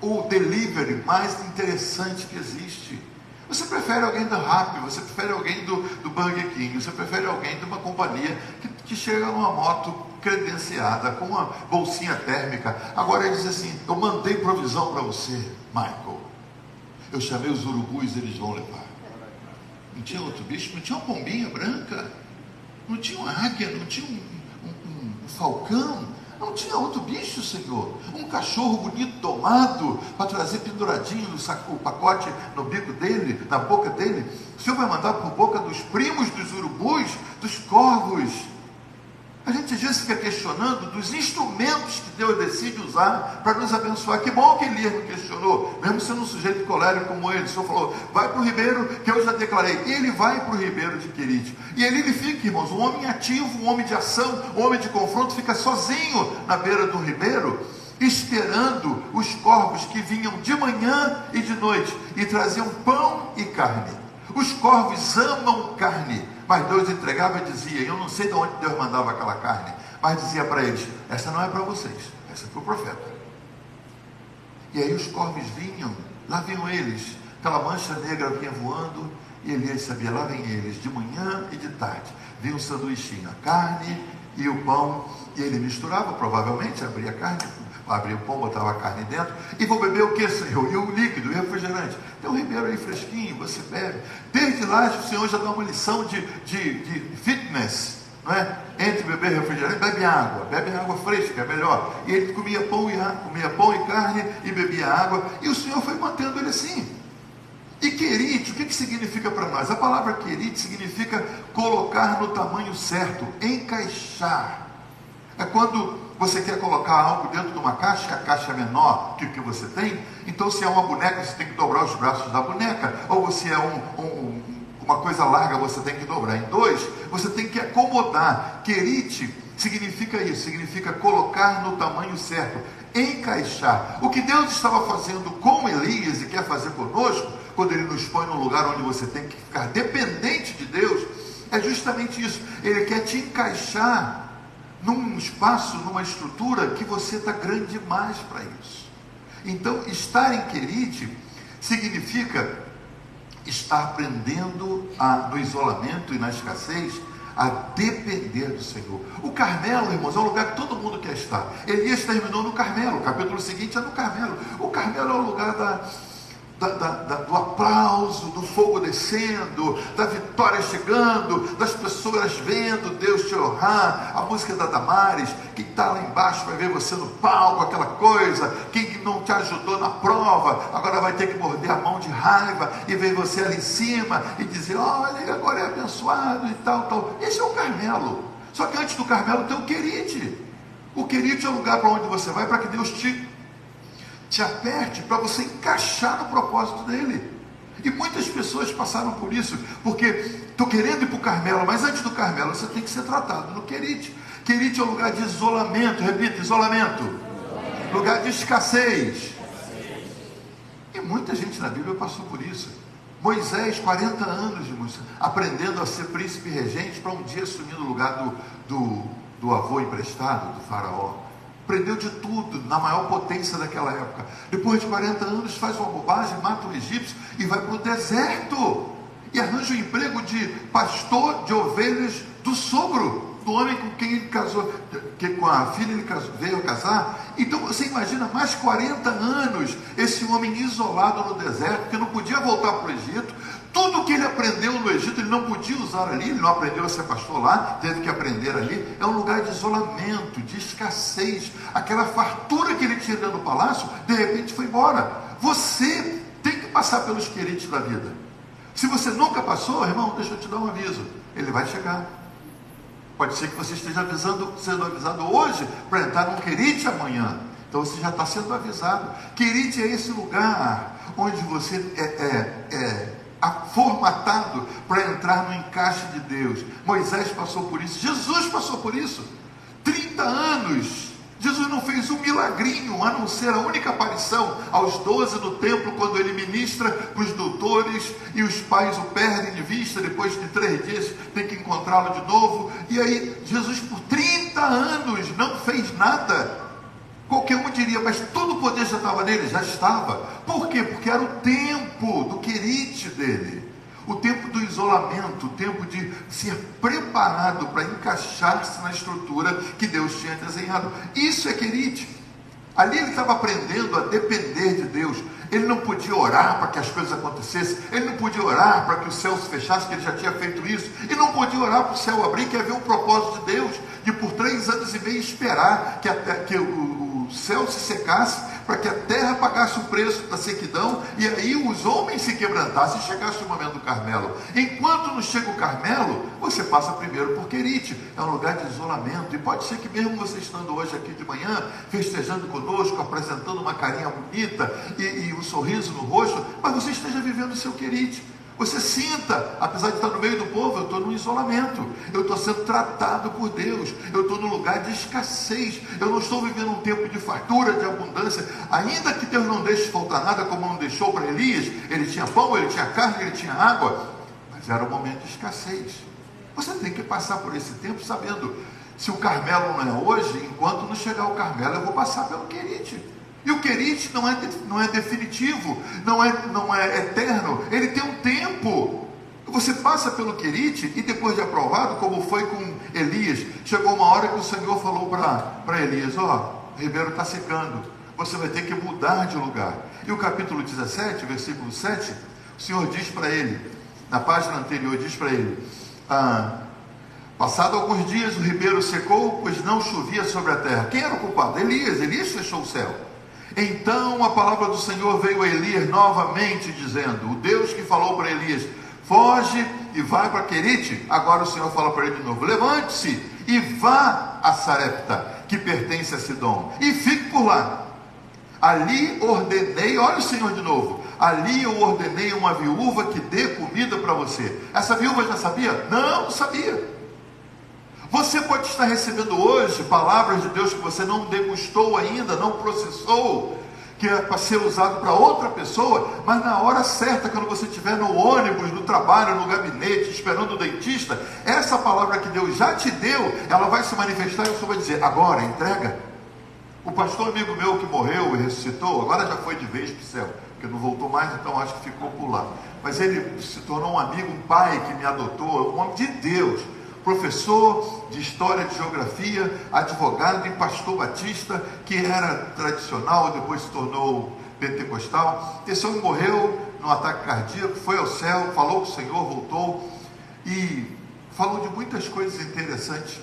S3: o delivery mais interessante que existe. Você prefere alguém do Rappi, você prefere alguém do Burger King, você prefere alguém de uma companhia que chega numa moto credenciada, com uma bolsinha térmica. Agora ele diz assim, eu mandei provisão para você, Michael. Eu chamei os urubus, eles vão levar. Não tinha outro bicho, não tinha uma pombinha branca, não tinha uma águia, não tinha um falcão, não tinha outro bicho, Senhor. Um cachorro bonito domado para trazer penduradinho o pacote no bico dele, na boca dele. O Senhor vai mandar por boca dos primos dos urubus, dos corvos. A gente às vezes fica questionando dos instrumentos que Deus decide usar para nos abençoar. Que bom que Elias não questionou, mesmo sendo um sujeito colérico como ele. O Senhor falou, vai para o ribeiro que eu já declarei. Ele vai para o ribeiro de Querite. E ali ele fica, irmãos, um homem ativo, um homem de ação, um homem de confronto, fica sozinho na beira do ribeiro, esperando os corvos que vinham de manhã e de noite e traziam pão e carne. Os corvos amam carne, mas Deus entregava e dizia, eu não sei de onde Deus mandava aquela carne, mas dizia para eles, essa não é para vocês, essa é para o profeta. E aí os corvos vinham, lá vinham eles, aquela mancha negra vinha voando, e Elias sabia, lá vem eles, de manhã e de tarde, vinha um sanduichinho, a carne e o pão, e ele misturava, provavelmente, abria a carne, abria o pão, botava a carne dentro, e vou beber o que, Senhor? E o líquido, o refrigerante. Tem um ribeiro aí fresquinho, você bebe. Desde lá o Senhor já dá uma lição de fitness, não é? Entre beber refrigerante, bebe água fresca, é melhor. E ele comia pão e carne e bebia água, e o Senhor foi mantendo ele assim. E querite, o que significa para nós? A palavra querite significa colocar no tamanho certo, encaixar. É quando você quer colocar algo dentro de uma caixa, a caixa é menor que o que você tem, então se é uma boneca, você tem que dobrar os braços da boneca, ou se é uma coisa larga, você tem que dobrar em dois, você tem que acomodar. Querite significa isso, significa colocar no tamanho certo, encaixar. O que Deus estava fazendo com Elias e quer fazer conosco, quando Ele nos põe num lugar onde você tem que ficar dependente de Deus, é justamente isso. Ele quer te encaixar num espaço, numa estrutura que você está grande demais para isso. Então, estar em querite significa estar aprendendo no isolamento e na escassez a depender do Senhor. O Carmelo, irmãos, é um lugar que todo mundo quer estar. Elias terminou no Carmelo, o capítulo seguinte é no Carmelo. O Carmelo é o lugar do aplauso, do fogo descendo, da vitória chegando, das pessoas vendo Deus te honrar. A música da Damares, quem está lá embaixo vai ver você no palco, aquela coisa. Quem não te ajudou na prova, agora vai ter que morder a mão de raiva e ver você ali em cima e dizer, olha, agora é abençoado e tal. Esse é o Carmelo. Só que antes do Carmelo tem o querite. O querite é o lugar para onde você vai para que Deus te aperte, para você encaixar no propósito dele. E muitas pessoas passaram por isso, porque estou querendo ir para o Carmelo, mas antes do Carmelo você tem que ser tratado no querite. Querite é um lugar de isolamento, repita, isolamento. Lugar de escassez. E muita gente na Bíblia passou por isso. Moisés, 40 anos, aprendendo a ser príncipe regente, para um dia assumir o lugar do avô emprestado, do faraó. Aprendeu de tudo, na maior potência daquela época. Depois de 40 anos faz uma bobagem, mata o egípcio e vai para o deserto. E arranja um emprego de pastor de ovelhas do sogro, do homem com quem ele casou, que com a filha ele veio a casar. Então você imagina mais 40 anos, esse homem isolado no deserto, que não podia voltar para o Egito. Tudo que ele aprendeu no Egito, ele não podia usar ali, ele não aprendeu a ser pastor lá, teve que aprender ali. É um lugar de isolamento, de escassez. Aquela fartura que ele tinha dentro do palácio, de repente foi embora. Você tem que passar pelos querites da vida. Se você nunca passou, irmão, deixa eu te dar um aviso, ele vai chegar. Pode ser que você esteja sendo avisado hoje para entrar num querite amanhã. Então você já está sendo avisado. Querite é esse lugar onde você formatado para entrar no encaixe de Deus. Moisés passou por isso, Jesus passou por isso. 30 anos. Jesus não fez um milagrinho, a não ser a única aparição aos 12 no templo, quando ele ministra para os doutores e os pais o perdem de vista. Depois de 3 dias tem que encontrá-lo de novo. E aí Jesus por 30 anos não fez nada. Qualquer um diria, mas todo o poder já estava nele? Já estava. Por quê? Porque era o tempo do querite dele, o tempo do isolamento, o tempo de ser preparado para encaixar-se na estrutura que Deus tinha desenhado. Isso é querite. Ali ele estava aprendendo a depender de Deus. Ele não podia orar para que as coisas acontecessem, ele não podia orar para que o céu se fechasse, que ele já tinha feito isso, e não podia orar para o céu abrir, que havia um propósito de Deus, de por 3 anos e meio esperar que o céu se secasse, para que a terra pagasse o preço da sequidão, e aí os homens se quebrantassem e chegasse o momento do Carmelo. Enquanto não chega o Carmelo, você passa primeiro por querite, é um lugar de isolamento. E pode ser que mesmo você estando hoje aqui de manhã, festejando conosco, apresentando uma carinha bonita e um sorriso no rosto, mas você esteja vivendo o seu querite. Você sinta, apesar de estar no meio do povo, eu estou no isolamento, eu estou sendo tratado por Deus, eu estou num lugar de escassez, eu não estou vivendo um tempo de fartura, de abundância. Ainda que Deus não deixe faltar nada, como não deixou para Elias, ele tinha pão, ele tinha carne, ele tinha água, mas era um momento de escassez. Você tem que passar por esse tempo sabendo, se o Carmelo não é hoje, enquanto não chegar o Carmelo, eu vou passar pelo querite. E o querite não é definitivo, não é eterno, ele tem um tempo. Você passa pelo querite e depois de aprovado, como foi com Elias, chegou uma hora que o Senhor falou para Elias, o ribeiro está secando, você vai ter que mudar de lugar. E o capítulo 17, versículo 7, o Senhor diz para ele, na página anterior, diz para ele, passado alguns dias o ribeiro secou, pois não chovia sobre a terra. Quem era o culpado? Elias fechou o céu. Então a palavra do Senhor veio a Elias novamente, dizendo, o Deus que falou para Elias, foge e vai para Querite. Agora o Senhor fala para ele de novo, levante-se e vá a Sarepta, que pertence a Sidom, e fique por lá. Ali ordenei, olha o Senhor de novo, ali eu ordenei uma viúva que dê comida para você. Essa viúva já sabia? Não sabia. Você pode estar recebendo hoje palavras de Deus que você não degustou ainda, não processou, que é para ser usado para outra pessoa, mas na hora certa, quando você estiver no ônibus, no trabalho, no gabinete, esperando o dentista, essa palavra que Deus já te deu, ela vai se manifestar e você vai dizer, agora, entrega. O pastor amigo meu que morreu e ressuscitou, agora já foi de vez para o céu, porque não voltou mais, então acho que ficou por lá. Mas ele se tornou um amigo, um pai que me adotou, um homem de Deus, professor de história, de geografia, advogado e pastor batista, que era tradicional, depois se tornou pentecostal. Esse homem morreu num ataque cardíaco, foi ao céu, falou com o Senhor, voltou e falou de muitas coisas interessantes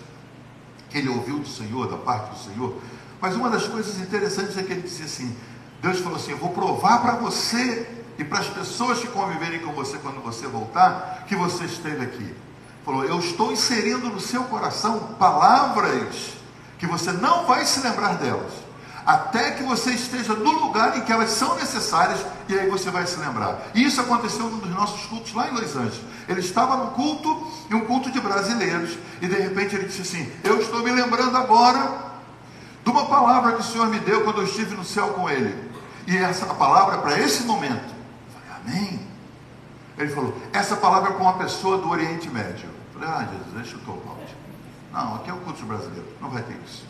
S3: que ele ouviu do Senhor, da parte do Senhor. Mas uma das coisas interessantes é que ele disse assim, Deus falou assim, eu vou provar para você e para as pessoas que conviverem com você quando você voltar, que você esteve aqui. Falou, eu estou inserindo no seu coração palavras que você não vai se lembrar delas, até que você esteja no lugar em que elas são necessárias, e aí você vai se lembrar. E isso aconteceu num dos nossos cultos lá em Los Angeles. Ele estava num culto, e um culto de brasileiros, e de repente ele disse assim, eu estou me lembrando agora de uma palavra que o Senhor me deu quando eu estive no céu com Ele, e essa palavra é para esse momento. Eu falei, amém. Ele falou, essa palavra é para uma pessoa do Oriente Médio. Eu falei, Jesus, deixa eu tomar. Não, aqui é o culto brasileiro, não vai ter isso.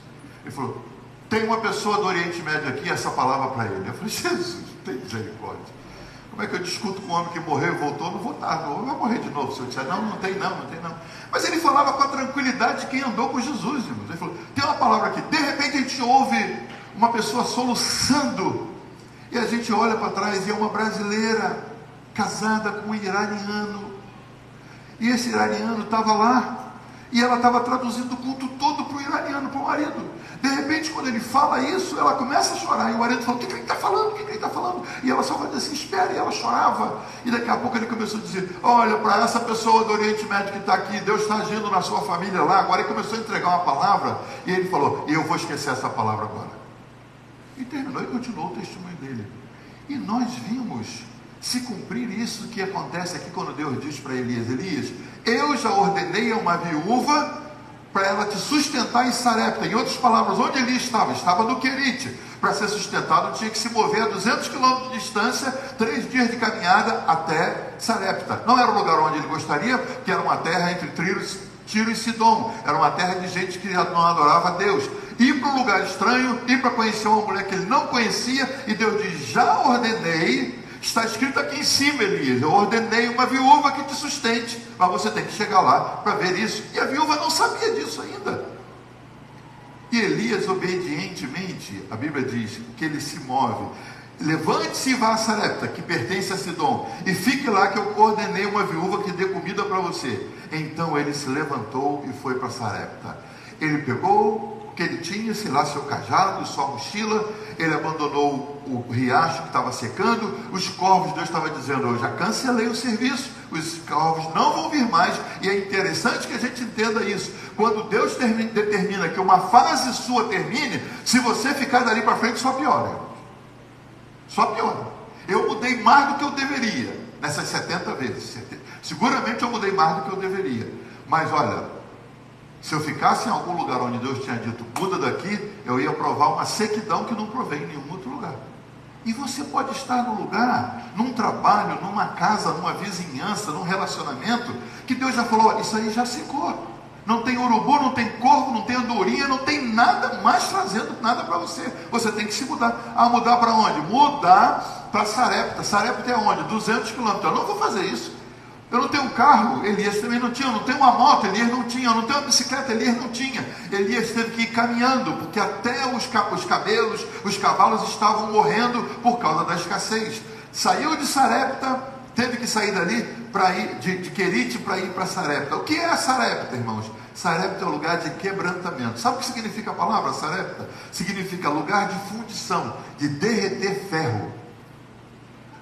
S3: Ele falou, tem uma pessoa do Oriente Médio aqui, essa palavra para ele. Eu falei, Jesus, tem misericórdia. Como é que eu discuto com um homem que morreu e voltou? Não vou estar, não vai morrer de novo. Se eu disser, não tem não. Mas ele falava com a tranquilidade de quem andou com Jesus, irmãos. Ele falou, tem uma palavra aqui, de repente a gente ouve uma pessoa soluçando, e a gente olha para trás e é uma brasileira casada com um iraniano, e esse iraniano estava lá, e ela estava traduzindo o culto todo para o iraniano, para o marido. De repente, quando ele fala isso, ela começa a chorar, e o marido fala, o que ele está falando? O que ele está falando? E ela só vai dizer assim, espera, e ela chorava, e daqui a pouco ele começou a dizer, olha, para essa pessoa do Oriente Médio que está aqui, Deus está agindo na sua família lá. Agora ele começou a entregar uma palavra, e ele falou, eu vou esquecer essa palavra agora. E terminou e continuou o testemunho dele. E nós vimos se cumprir isso que acontece aqui quando Deus diz para Elias, Elias, eu já ordenei a uma viúva para ela te sustentar em Sarepta. Em outras palavras, onde Elias estava no Querite. Para ser sustentado tinha que se mover a 200 quilômetros de distância, 3 dias de caminhada até Sarepta. Não era o lugar onde ele gostaria, que era uma terra entre Tiro e Sidom, era uma terra de gente que não adorava a Deus. Ir para um lugar estranho, ir para conhecer uma mulher que ele não conhecia, e Deus diz, já ordenei, está escrito aqui em cima, Elias, eu ordenei uma viúva que te sustente, mas você tem que chegar lá para ver isso. E a viúva não sabia disso ainda. E Elias, obedientemente, a Bíblia diz que ele se move, levante-se e vá a Sarepta, que pertence a Sidom, e fique lá que eu ordenei uma viúva que dê comida para você. Então ele se levantou e foi para Sarepta. Ele pegou o que ele tinha, sei lá, seu cajado, sua mochila, ele abandonou o riacho que estava secando, os corvos, Deus estava dizendo, eu já cancelei o serviço, os corvos não vão vir mais. E é interessante que a gente entenda isso, quando Deus determina que uma fase sua termine, se você ficar dali para frente, só piora. Só piora. Eu mudei mais do que eu deveria, nessas 70 vezes, seguramente eu mudei mais do que eu deveria, mas olha, se eu ficasse em algum lugar onde Deus tinha dito, muda daqui, eu ia provar uma sequidão que não provei em nenhum outro lugar. E você pode estar no lugar, num trabalho, numa casa, numa vizinhança, num relacionamento, que Deus já falou, isso aí já secou. Não tem urubu, não tem corvo, não tem andorinha, não tem nada mais trazendo nada para você. Você tem que se mudar. Ah, mudar para onde? Mudar para Sarepta. Sarepta é onde? 200 quilômetros. Eu não vou fazer isso. Eu não tenho um carro, Elias também não tinha. Eu não tenho uma moto, Elias não tinha. Eu não tenho uma bicicleta, Elias não tinha. Elias teve que ir caminhando, porque até os cabelos, os cavalos estavam morrendo por causa da escassez. Saiu de Sarepta, teve que sair dali para ir de Querite para ir para Sarepta. O que é Sarepta, irmãos? Sarepta é um lugar de quebrantamento. Sabe o que significa a palavra Sarepta? Significa lugar de fundição, de derreter ferro.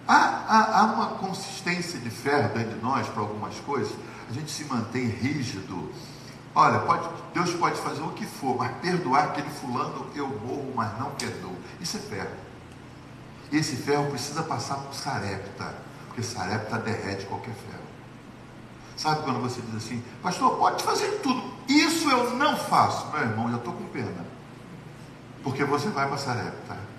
S3: Há uma consistência de ferro dentro de nós para algumas coisas. A gente se mantém rígido. Olha, Deus pode fazer o que for, mas perdoar aquele fulano eu morro, mas não perdoo. Isso é ferro. E esse ferro precisa passar por Sarepta, porque Sarepta derrete qualquer ferro. Sabe quando você diz assim, pastor, pode fazer tudo, isso eu não faço. Meu irmão, já estou com pena, porque você vai para Sarepta.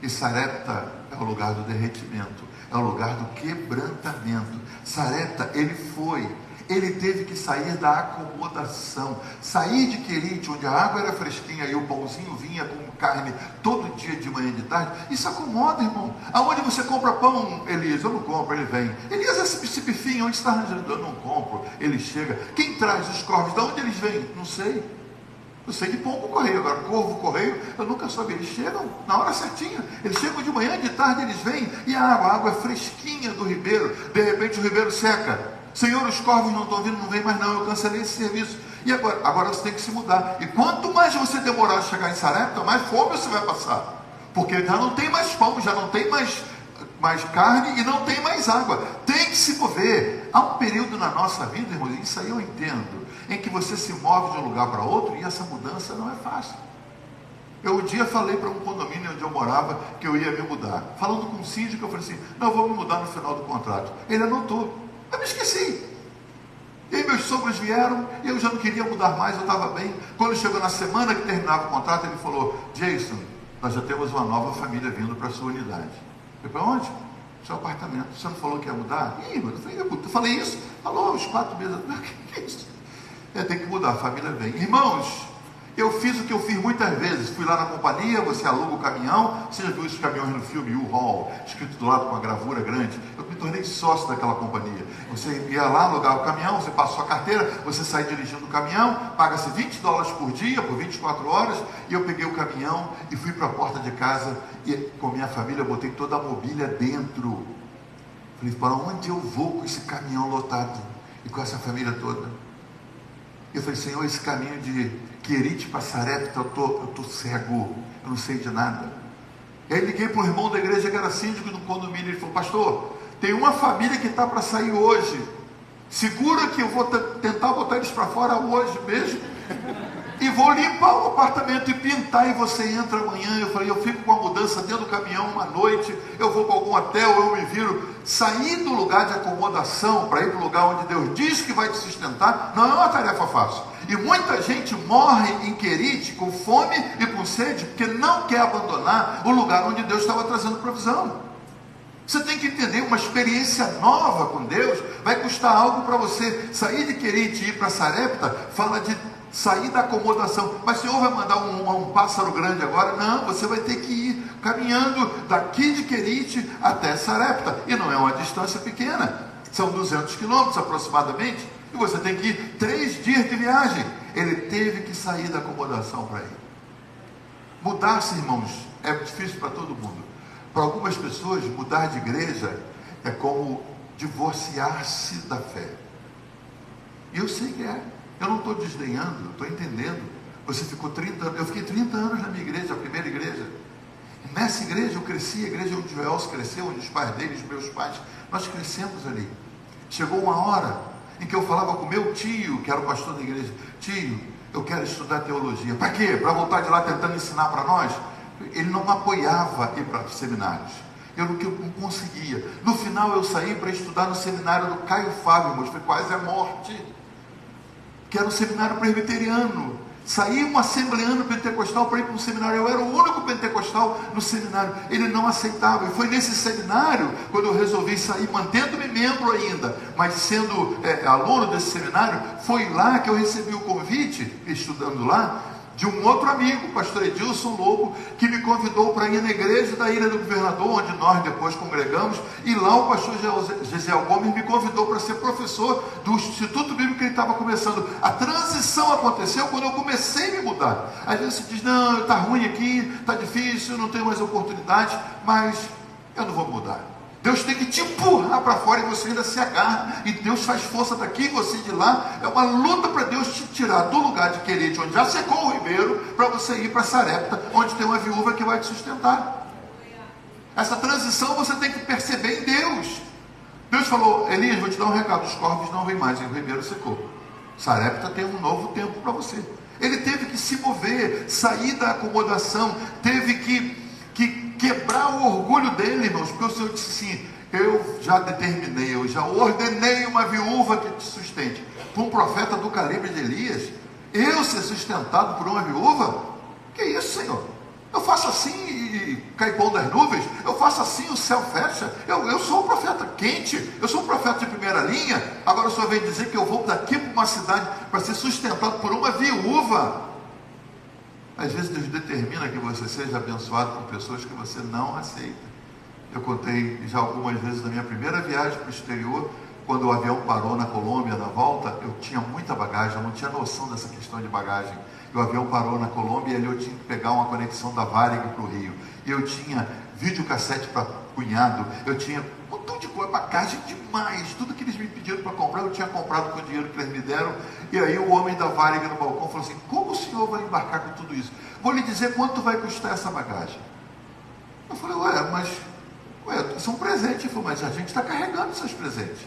S3: E Sarepta é o lugar do derretimento, é o lugar do quebrantamento. Sarepta, ele teve que sair da acomodação, sair de Querite, onde a água era fresquinha e o pãozinho vinha com carne todo dia de manhã e de tarde. Isso acomoda, irmão. Aonde você compra pão, Elias? Eu não compro, ele vem. Elias, esse bifinho, onde está arranjando? Eu não compro, ele chega. Quem traz os corvos? De onde eles vêm? Não sei. Eu sei de pombo correio, agora corvo correio, eu nunca soube. Eles chegam na hora certinha, eles chegam de manhã, de tarde eles vêm, e a água é fresquinha do ribeiro. De repente o ribeiro seca. Senhor, os corvos não estão vindo, não vem mais não, eu cancelei esse serviço. E agora você tem que se mudar. E quanto mais você demorar a chegar em Sarepta, mais fome você vai passar, porque já não tem mais pão, já não tem mais carne e não tem mais água. Tem que se mover. Há um período na nossa vida, irmãos, isso aí eu entendo, em que você se move de um lugar para outro e essa mudança não é fácil. Eu um dia falei para um condomínio onde eu morava que eu ia me mudar. Falando com o síndico, eu falei assim, não, eu vou me mudar no final do contrato. Ele anotou. Eu me esqueci. E aí meus sogros vieram e eu já não queria mudar mais, eu estava bem. Quando chegou na semana que terminava o contrato, ele falou, Jason, nós já temos uma nova família vindo para a sua unidade. Eu falei, para onde? Seu apartamento. Você não falou que ia mudar? Ih, mas eu falei isso. Falou, uns 4 meses. Que é isso? Tem que mudar, a família vem. Irmãos, eu fiz o que eu fiz muitas vezes. Fui lá na companhia, você aluga o caminhão. Você já viu esses caminhões no filme U-Haul, escrito do lado com uma gravura grande? Eu me tornei sócio daquela companhia. Você ia lá, alugava o caminhão, você passa a sua carteira, você sai dirigindo o caminhão, paga-se $20 por dia, por 24 horas, e eu peguei o caminhão e fui para a porta de casa, e com minha família, botei toda a mobília dentro. Falei, para onde eu vou com esse caminhão lotado? E com essa família toda? Eu falei, Senhor, esse caminho de Querite para Sarepta, eu estou cego, eu não sei de nada. E aí liguei para o irmão da igreja que era síndico do condomínio, ele falou, pastor, tem uma família que está para sair hoje, segura que eu vou tentar botar eles para fora hoje mesmo, e vou limpar o apartamento e pintar, e você entra amanhã. Eu falei, eu fico com a mudança dentro do caminhão uma noite, eu vou para algum hotel, eu me viro. Sair do lugar de acomodação para ir para o lugar onde Deus diz que vai te sustentar, não é uma tarefa fácil. E muita gente morre em Querite com fome e com sede, porque não quer abandonar o lugar onde Deus estava trazendo provisão. Você tem que entender, uma experiência nova com Deus vai custar algo para você. Sair de Querite e ir para Sarepta fala de sair da acomodação. Mas o Senhor vai mandar um pássaro grande agora? Não, você vai ter que ir caminhando daqui de Querite até Sarepta, e não é uma distância pequena, são 200 quilômetros aproximadamente, e você tem que ir 3 dias de viagem. Ele teve que sair da acomodação para ir. Mudar-se, irmãos, é difícil para todo mundo. Para algumas pessoas, mudar de igreja é como divorciar-se da fé. E eu sei que é. Eu não estou desdenhando, estou entendendo. Você ficou 30 anos, eu fiquei 30 anos na minha igreja, a primeira igreja. E nessa igreja eu cresci, a igreja onde o Joel cresceu, onde os pais dele, os meus pais, nós crescemos ali. Chegou uma hora em que eu falava com meu tio, que era o pastor da igreja, tio, eu quero estudar teologia. Para quê? Para voltar de lá tentando ensinar para nós? Ele não me apoiava ir para seminários. Eu não conseguia. No final eu saí para estudar no seminário do Caio Fábio, irmãos, foi quase a morte. Que era um seminário presbiteriano. Saí um assembleano pentecostal para ir para um seminário. Eu era o único pentecostal no seminário. Ele não aceitava. E foi nesse seminário, quando eu resolvi sair, mantendo-me membro ainda, mas sendo aluno desse seminário, foi lá que eu recebi o convite, estudando lá, de um outro amigo, pastor Edilson Lobo, que me convidou para ir na igreja da Ilha do Governador, onde nós depois congregamos, e lá o pastor Gesiel Gomes me convidou para ser professor do Instituto Bíblico que ele estava começando. A transição aconteceu quando eu comecei a me mudar. Às vezes você diz, não, está ruim aqui, está difícil, não tenho mais oportunidade, mas eu não vou mudar. Deus tem que te empurrar para fora e você ainda se agarra, e Deus faz força daqui e você de lá. É uma luta para Deus te tirar do lugar de Querite, onde já secou o ribeiro, para você ir para Sarepta, onde tem uma viúva que vai te sustentar. Essa transição você tem que perceber em Deus. Deus falou, Elias, vou te dar um recado, os corvos não vêm mais, e o ribeiro secou. Sarepta tem um novo tempo para você. Ele teve que se mover, sair da acomodação, teve que quebrar o orgulho dele, irmãos, porque o Senhor disse assim, eu já determinei, eu já ordenei uma viúva que te sustente. Para um profeta do calibre de Elias, eu ser sustentado por uma viúva? Que isso, Senhor? Eu faço assim e cai pão das nuvens, eu faço assim, o céu fecha, eu sou um profeta quente, eu sou um profeta de primeira linha, agora o Senhor vem dizer que eu vou daqui para uma cidade para ser sustentado por uma viúva. Às vezes Deus determina que você seja abençoado por pessoas que você não aceita. Eu contei já algumas vezes na minha primeira viagem para o exterior, quando o avião parou na Colômbia, na volta, eu tinha muita bagagem, eu não tinha noção dessa questão de bagagem. E o avião parou na Colômbia e ali eu tinha que pegar uma conexão da Varig para o Rio. E eu tinha videocassete para cunhado, eu tinha um montão de coisa, bagagem demais, tudo que eles me pediram para comprar, eu tinha comprado com o dinheiro que eles me deram. E aí o homem da Varig no balcão falou assim, como o senhor vai embarcar com tudo isso? Vou lhe dizer quanto vai custar essa bagagem. Eu falei, isso é um presente. Ele falou, mas a gente está carregando esses presentes.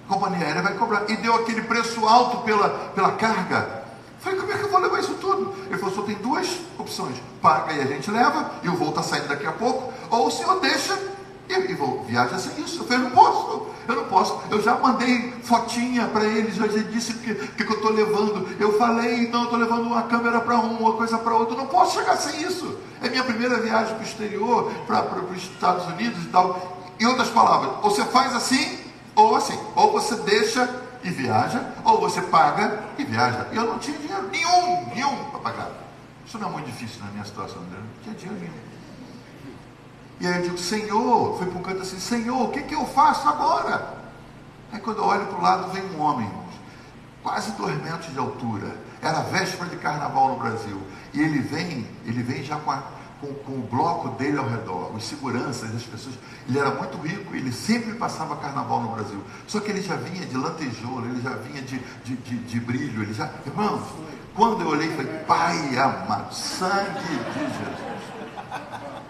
S3: A companhia aérea vai cobrar. E deu aquele preço alto pela carga. Eu falei, como é que eu vou levar isso tudo? Ele falou, só tem duas opções. Paga e a gente leva, e o voo está saindo daqui a pouco, ou o senhor deixa e viaja sem isso. Eu falei, eu não posso. Eu já mandei fotinha para eles, eu já disse o que eu estou levando. Eu falei, não, eu estou levando uma câmera para uma coisa para outra. Eu não posso chegar sem isso. É minha primeira viagem para o exterior, para os Estados Unidos e tal. Em outras palavras, ou você faz assim, ou assim. Ou você deixa e viaja, ou você paga e viaja. E eu não tinha dinheiro nenhum para pagar. Isso não é muito difícil na minha situação, né? Não tinha dinheiro nenhum. E aí eu digo, Senhor, fui para um canto assim, Senhor, o que eu faço agora? Aí quando eu olho para o lado, vem um homem, quase 2 metros de altura. Era véspera de carnaval no Brasil. E ele vem já com o bloco dele ao redor, os seguranças, as pessoas. Ele era muito rico, ele sempre passava carnaval no Brasil. Só que ele já vinha de lantejoula, ele já vinha de brilho, ele já... Irmãos, quando eu olhei, falei, Pai amado, sangue de Jesus.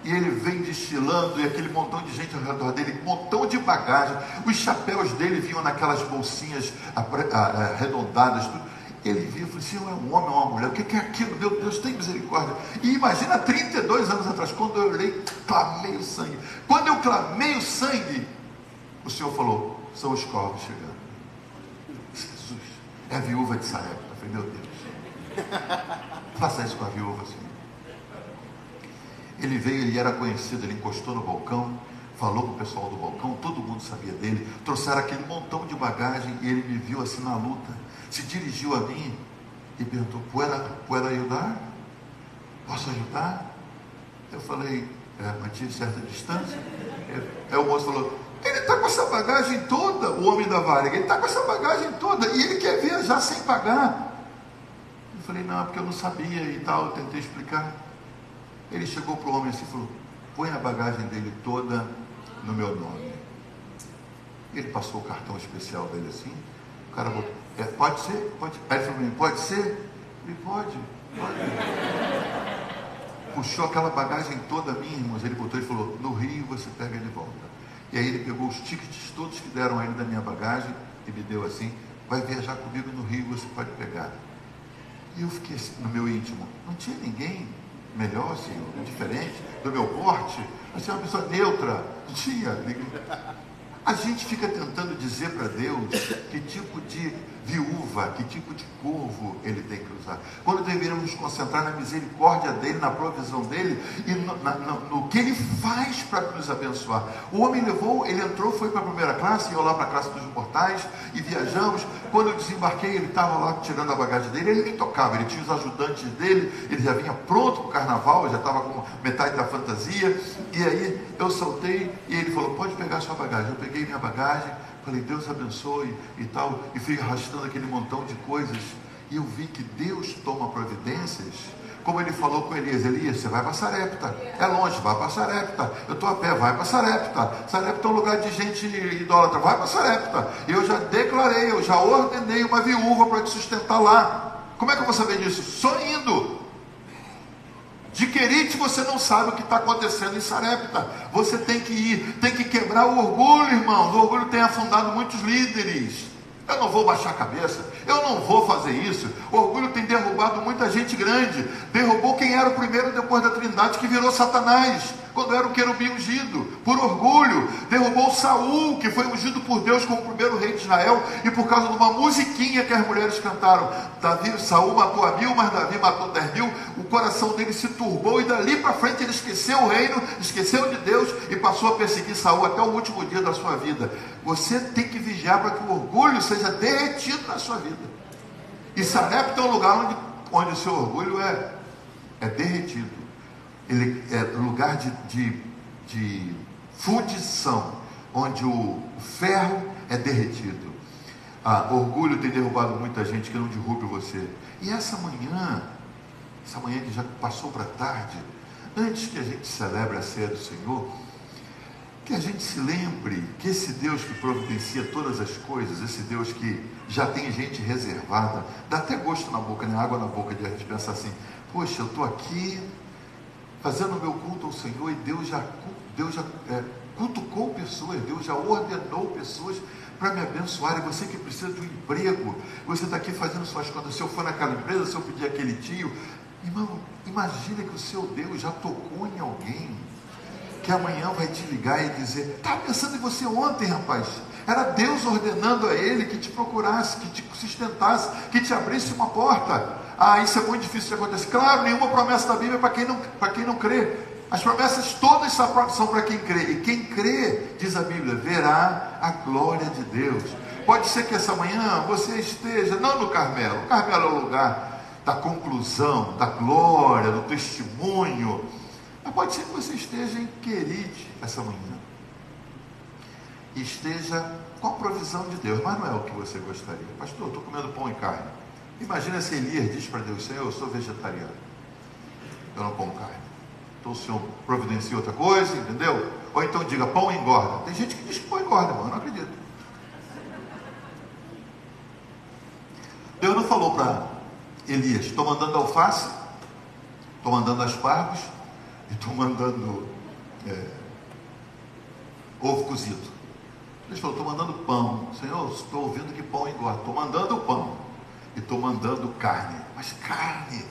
S3: E ele vem desfilando, e aquele montão de gente ao redor dele, montão de bagagem. Os chapéus dele vinham naquelas bolsinhas arredondadas, tudo. Ele viu e falou, Senhor, é um homem ou uma mulher? O que é aquilo? Meu Deus, tem misericórdia. E imagina 32 anos atrás, quando eu olhei, clamei o sangue. Quando eu clamei o sangue, o Senhor falou, são os corvos chegando. Jesus, é a viúva de Sarepta. Eu falei, meu Deus, faça isso com a viúva, Senhor. Ele veio, ele era conhecido, ele encostou no balcão, falou com o pessoal do balcão, todo mundo sabia dele, trouxeram aquele montão de bagagem e ele me viu assim na luta, se dirigiu a mim e perguntou, puedo ajudar? Posso ajudar? Eu falei, mantive certa distância. Aí o moço falou, ele está com essa bagagem toda, o homem da Varig, ele está com essa bagagem toda e ele quer viajar sem pagar. Eu falei, não, porque eu não sabia e tal, eu tentei explicar. Ele chegou para o homem assim e falou, põe a bagagem dele toda no meu nome. Ele passou o cartão especial dele assim, o cara botou, pode ser? Pode. Aí ele falou, pode ser? Ele pode. Puxou aquela bagagem toda minha, irmãos, ele botou e falou, no Rio você pega de volta. E aí ele pegou os tickets todos que deram a ele da minha bagagem e me deu assim, vai viajar comigo no Rio, você pode pegar. E eu fiquei assim, no meu íntimo, não tinha ninguém melhor, assim, diferente do meu porte, assim, uma pessoa neutra, não tinha ninguém. A gente fica tentando dizer dizer para Deus que tipo de viúva, que tipo de corvo ele tem que usar. Quando deveríamos nos concentrar na misericórdia dele, na provisão dele e no que ele faz para nos abençoar. O homem ele entrou, foi para a primeira classe, eu lá para a classe dos mortais e viajamos. Quando eu desembarquei, ele estava lá tirando a bagagem dele, ele nem tocava, ele tinha os ajudantes dele, ele já vinha pronto para o carnaval, já estava com metade da fantasia, e aí eu soltei e ele falou, pode pegar sua bagagem. Eu peguei minha bagagem, falei, Deus abençoe e tal, e fui arrastando aquele montão de coisas, e eu vi que Deus toma providências, como ele falou com Elias, você vai para Sarepta, é longe, vai para Sarepta, eu estou a pé, vai para Sarepta, Sarepta é um lugar de gente idólatra, vai para Sarepta, eu já declarei, eu já ordenei uma viúva para te sustentar lá. Como é que eu vou saber disso? Só indo. De Querite você não sabe o que está acontecendo em Sarepta. Você tem que ir, tem que quebrar o orgulho, irmãos. O orgulho tem afundado muitos líderes. Eu não vou baixar a cabeça, eu não vou fazer isso. O orgulho tem derrubado muita gente grande. Derrubou quem era o primeiro depois da Trindade, que virou Satanás, quando era o querubim ungido, por orgulho. Derrubou Saul, que foi ungido por Deus como o primeiro rei de Israel, e por causa de uma musiquinha que as mulheres cantaram. Saul matou a 1000, mas Davi matou 10.000. O coração dele se turbou, e dali para frente ele esqueceu o reino, esqueceu de Deus, e passou a perseguir Saul até o último dia da sua vida. Você tem que vigiar para que o orgulho seja derretido na sua vida. E Sarepta é um lugar onde o seu orgulho é derretido. Ele é lugar de fundição, onde o ferro é derretido. Orgulho tem derrubado muita gente, que não derrube você. E essa manhã que já passou para tarde, antes que a gente celebre a ceia do Senhor, que a gente se lembre que esse Deus que providencia todas as coisas, esse Deus que já tem gente reservada, dá até gosto na boca, né? Água na boca, de a gente pensar assim, poxa, eu estou aqui fazendo o meu culto ao Senhor, e Deus já cutucou pessoas, Deus já ordenou pessoas para me abençoar. E você que precisa de um emprego, você está aqui fazendo suas contas. Se eu for naquela empresa, se eu pedir aquele tio, irmão, imagina que o seu Deus já tocou em alguém, que amanhã vai te ligar e dizer, estava pensando em você ontem, rapaz. Era Deus ordenando a ele que te procurasse, que te sustentasse, que te abrisse uma porta. Isso é muito difícil de acontecer. Claro, nenhuma promessa da Bíblia é para quem não crê. As promessas todas são para quem crê. E quem crê, diz a Bíblia, verá a glória de Deus. Pode ser que essa manhã você esteja, não no Carmelo. O Carmelo é o lugar da conclusão, da glória, do testemunho. Mas pode ser que você esteja em Querite essa manhã, e esteja com a provisão de Deus, mas não é o que você gostaria. Pastor, eu estou comendo pão e carne. Imagina se Elias diz para Deus, Senhor, eu sou vegetariano, eu não como carne. Então o Senhor providencia outra coisa, entendeu? Ou então diga, pão engorda. Tem gente que diz que pão engorda, irmão, eu não acredito. Deus não falou para Elias, estou mandando alface, estou mandando aspargos, e estou mandando ovo cozido. Ele falou, estou mandando pão. Senhor, estou ouvindo que pão engorda. Estou mandando pão. E estou mandando carne. Mas carne,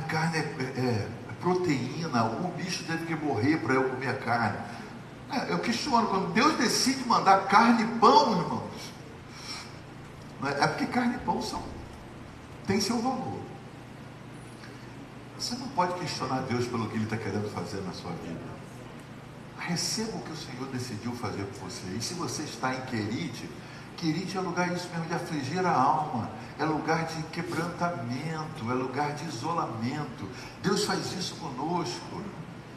S3: carne é proteína. O bicho teve que morrer para eu comer a carne. Eu questiono, quando Deus decide mandar carne e pão, irmãos, é porque carne e pão tem seu valor. Você não pode questionar Deus pelo que Ele está querendo fazer na sua vida. Receba o que o Senhor decidiu fazer por você. E se você está em Querite é lugar isso mesmo, de afligir a alma, é lugar de quebrantamento, é lugar de isolamento. Deus faz isso conosco.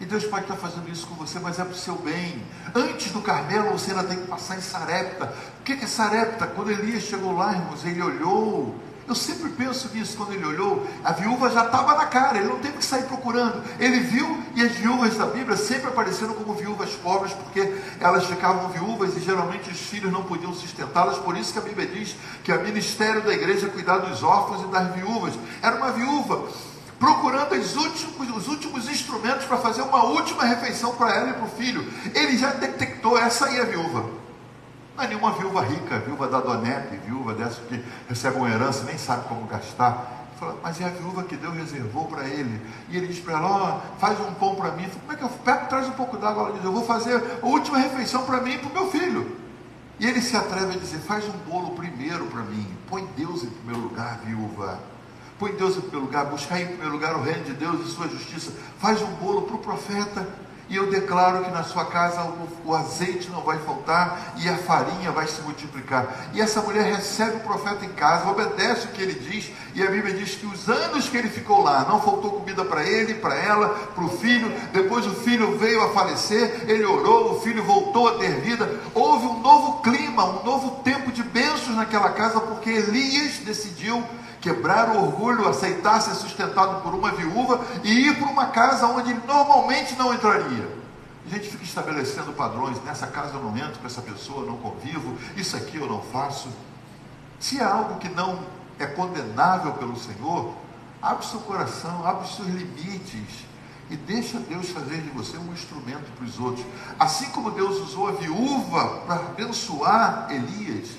S3: E Deus pode estar fazendo isso com você, mas é para o seu bem. Antes do Carmelo, você ainda tem que passar em Sarepta. O que é Sarepta? Quando Elias chegou lá, irmãos, ele olhou. Eu sempre penso nisso, quando ele olhou, a viúva já estava na cara, ele não teve que sair procurando. Ele viu, e as viúvas da Bíblia sempre apareceram como viúvas pobres, porque elas ficavam viúvas e geralmente os filhos não podiam sustentá-las. Por isso que a Bíblia diz que o ministério da igreja é cuidar dos órfãos e das viúvas. Era uma viúva procurando os últimos instrumentos para fazer uma última refeição para ela e para o filho. Ele já detectou, essa aí é a viúva. Não é nenhuma viúva rica, viúva da Donep, viúva dessa que recebe uma herança e nem sabe como gastar. Fala, mas é a viúva que Deus reservou para ele. E ele diz para ela, faz um pão para mim. Como é que eu pego? Traz um pouco d'água. Ela diz, eu vou fazer a última refeição para mim e para o meu filho. E ele se atreve a dizer: faz um bolo primeiro para mim, põe Deus em primeiro lugar, viúva. Põe Deus em primeiro lugar, buscar em primeiro lugar o reino de Deus e sua justiça. Faz um bolo para o profeta, e eu declaro que na sua casa o azeite não vai faltar e a farinha vai se multiplicar. E essa mulher recebe o profeta em casa, obedece o que ele diz, e a Bíblia diz que os anos que ele ficou lá, não faltou comida para ele, para ela, para o filho. Depois o filho veio a falecer, ele orou, o filho voltou a ter vida. Houve um novo clima, um novo tempo de bênçãos naquela casa, porque Elias decidiu quebrar o orgulho, aceitar ser sustentado por uma viúva e ir para uma casa onde ele normalmente não entraria. A gente fica estabelecendo padrões: nessa casa eu não entro, com essa pessoa eu não convivo, isso aqui eu não faço. Se é algo que não é condenável pelo Senhor, abre seu coração, abre os seus limites e deixa Deus fazer de você um instrumento para os outros. Assim como Deus usou a viúva para abençoar Elias,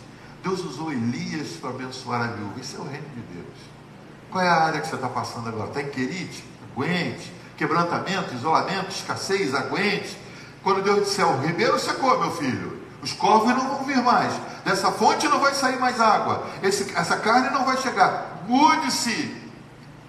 S3: Deus usou Elias para abençoar a viúva. Isso é o reino de Deus. Qual é a área que você está passando agora? Está em querite? Aguente. Quebrantamento, isolamento, escassez, aguente. Quando Deus disser: o ribeiro secou, meu filho, os corvos não vão vir mais, dessa fonte não vai sair mais água, essa carne não vai chegar, mude-se.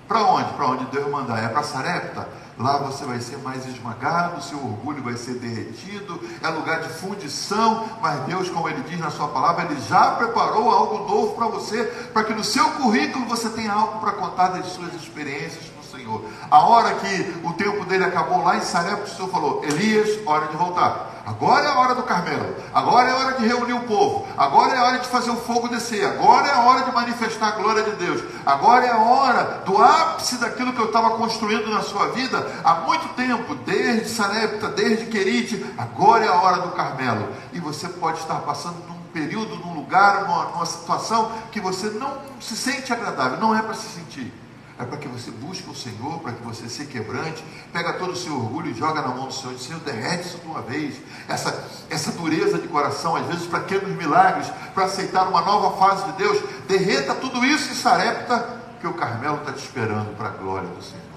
S3: Para onde? Para onde Deus mandar. É para Sarepta? Lá você vai ser mais esmagado, seu orgulho vai ser derretido, é lugar de fundição, mas Deus, como Ele diz na sua palavra, Ele já preparou algo novo para você, para que no seu currículo você tenha algo para contar das suas experiências com o Senhor. A hora que o tempo dele acabou lá em Sarepta, o Senhor falou: Elias, hora de voltar. Agora é a hora do Carmelo, agora é a hora de reunir o povo, agora é a hora de fazer o fogo descer, agora é a hora de manifestar a glória de Deus, agora é a hora do ápice daquilo que eu estava construindo na sua vida há muito tempo, desde Sarepta, desde Querite. Agora é a hora do Carmelo. E você pode estar passando num período, num lugar, numa situação que você não se sente agradável. Não é para se sentir, é para que você busque o Senhor, para que você se quebrante, pega todo o seu orgulho e joga na mão do Senhor. Senhor, derrete isso de uma vez, essa dureza de coração, às vezes para pequenos milagres, para aceitar uma nova fase de Deus. Derreta tudo isso em Sarepta, que o Carmelo está te esperando para a glória do Senhor.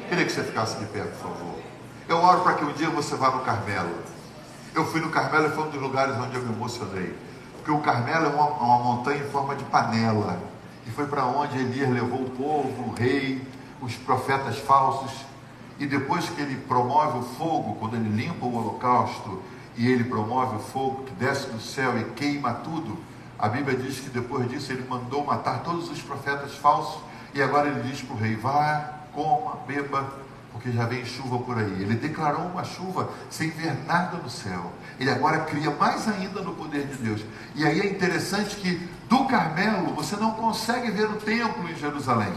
S3: Queria que você ficasse de pé, por favor. Eu oro para que um dia você vá no Carmelo. Eu fui no Carmelo e foi um dos lugares onde eu me emocionei, porque o Carmelo é uma montanha em forma de panela, e foi para onde Elias levou o povo, o rei, os profetas falsos. E depois que ele promove o fogo, quando ele limpa o holocausto e ele promove o fogo que desce do céu e queima tudo, a Bíblia diz que depois disso ele mandou matar todos os profetas falsos. E agora ele diz para o rei: vá, coma, beba, porque já vem chuva por aí. Ele declarou uma chuva sem ver nada no céu. Ele agora cria mais ainda no poder de Deus. E aí é interessante que do Carmelo você não consegue ver o templo em Jerusalém,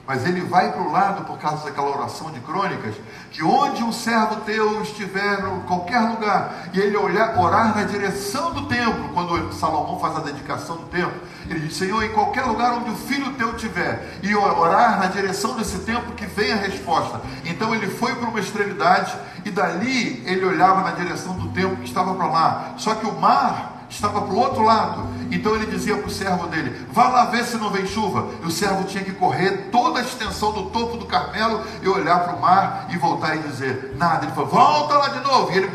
S3: mas ele vai para o lado, por causa daquela oração de Crônicas, que onde um servo teu estiver, em qualquer lugar, e ele orar na direção do templo, quando Salomão faz a dedicação do templo, ele diz: Senhor, em qualquer lugar onde o filho teu estiver, e orar na direção desse templo, que vem a resposta. Então ele foi para uma extremidade, e dali ele olhava na direção do templo que estava para lá, só que o mar estava para o outro lado. Então ele dizia para o servo dele: vá lá ver se não vem chuva. E o servo tinha que correr toda a extensão do topo do Carmelo e olhar para o mar e voltar e dizer nada. Ele falou: volta lá de novo. E ele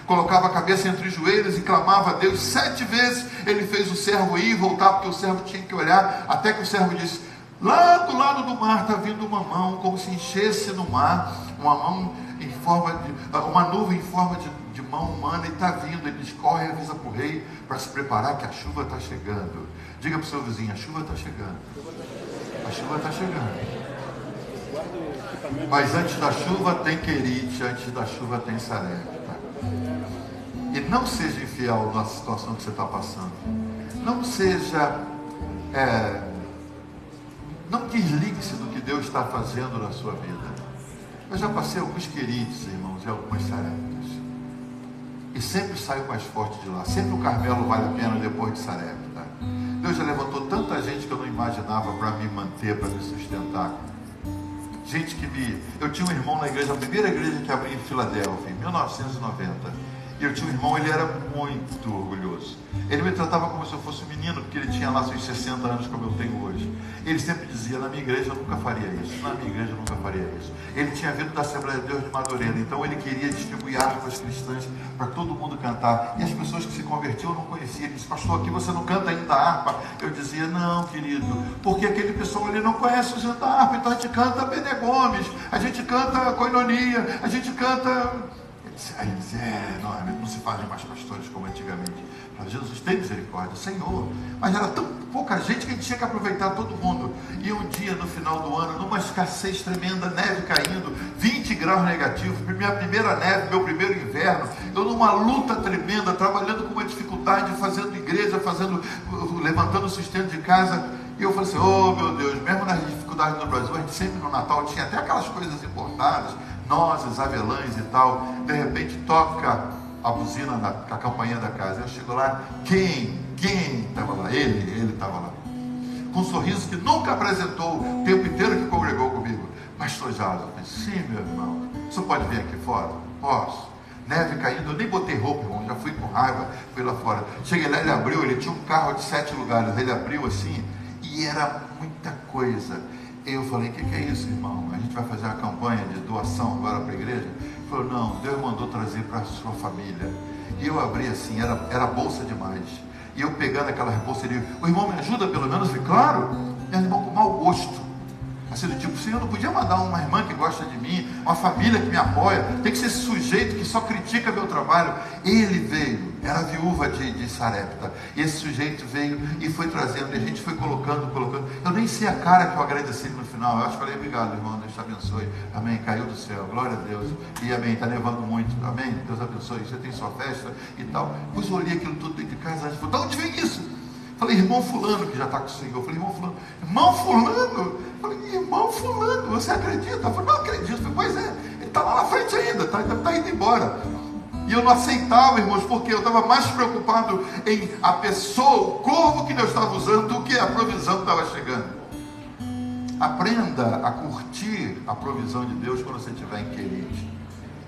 S3: colocava a cabeça entre os joelhos e clamava a Deus 7 vezes. Ele fez o servo ir e voltar, porque o servo tinha que olhar, até que o servo disse: lá do lado do mar está vindo uma mão, como se enchesse no mar, uma mão em forma de uma nuvem em forma de mão humana, e está vindo. Ele diz: corre e avisa para o rei para se preparar, que a chuva está chegando. Diga para o seu vizinho: a chuva está chegando. A chuva está chegando. Mas antes da chuva tem Querite, antes da chuva tem Sarepta. E não seja infiel na situação que você está passando. Não seja não desligue-se do que Deus está fazendo na sua vida. Eu já passei alguns Querites, irmãos, e algumas Sareptas, e sempre saio mais forte de lá. Sempre o Carmelo vale a pena depois de Sarepta. Deus já levantou tanta gente que eu não imaginava para me manter, para me sustentar. Gente que eu tinha um irmão na igreja, a primeira igreja que abri em Filadélfia, em 1990. E eu tinha um irmão, ele era muito orgulhoso. Ele me tratava como se eu fosse um menino, porque ele tinha lá seus 60 anos, como eu tenho hoje. Ele sempre dizia, na minha igreja eu nunca faria isso, na minha igreja eu nunca faria isso. Ele tinha vindo da Assembleia de Deus de Madureira, então ele queria distribuir harpas cristãs para todo mundo cantar. E as pessoas que se convertiam eu não conhecia. Ele disse, pastor, aqui você não canta ainda harpa? Eu dizia, não, querido, porque aquele pessoal ele não conhece o Jean da harpa, então a gente canta Bené Gomes, a gente canta Koinonia, a gente canta... Aí ele disse, não se fazem mais pastores como antigamente. Falei, Jesus, tem misericórdia, Senhor. Mas era tão pouca gente que a gente tinha que aproveitar todo mundo. E um dia, no final do ano, numa escassez tremenda, neve caindo, 20 graus negativos, minha primeira neve, meu primeiro inverno, eu numa luta tremenda, trabalhando com uma dificuldade, fazendo igreja, levantando o sustento de casa. E eu falei assim, oh meu Deus, mesmo nas dificuldades do Brasil, a gente sempre no Natal tinha até aquelas coisas importadas, nozes, avelãs e tal. De repente toca a buzina na campainha da casa. Eu chego lá, quem estava lá? Ele estava lá. Com um sorriso que nunca apresentou o tempo inteiro que congregou comigo. Pastor Jado, eu falei, sim, meu irmão, você pode vir aqui fora? Posso. Neve caindo, eu nem botei roupa, irmão, já fui com raiva, fui lá fora. Cheguei lá, ele abriu, ele tinha um carro de 7 lugares, ele abriu assim, e era muita coisa. Eu falei, o que é isso, irmão? A gente vai fazer uma campanha de doação agora para a igreja? Ele falou, não, Deus mandou trazer para a sua família. E eu abri assim, era bolsa demais. E eu pegando aquelas bolsas, ele, o irmão me ajuda pelo menos? Eu falei, claro, meu irmão com mau gosto. Assim, do tipo, Senhor, não podia mandar uma irmã que gosta de mim, uma família que me apoia, tem que ser esse sujeito que só critica meu trabalho. Ele veio, era viúva de Sarepta, e esse sujeito veio e foi trazendo, e a gente foi colocando, eu nem sei a cara que eu agradeci no final, eu acho que falei, obrigado irmão, Deus te abençoe, amém, caiu do céu, glória a Deus, e amém, está nevando muito, amém, Deus abençoe, você tem sua festa e tal. Depois eu olhei aquilo tudo dentro de casa, e falei, de onde vem isso? Falei, irmão fulano, que já está com o Senhor. Falei, irmão fulano? Falei, irmão fulano, você acredita? Falei, não acredito. Falei, pois é, ele está lá na frente ainda, está indo embora. E eu não aceitava, irmãos, porque eu estava mais preocupado em a pessoa, o corpo que Deus estava usando, do que a provisão que estava chegando. Aprenda a curtir a provisão de Deus quando você estiver em Querite.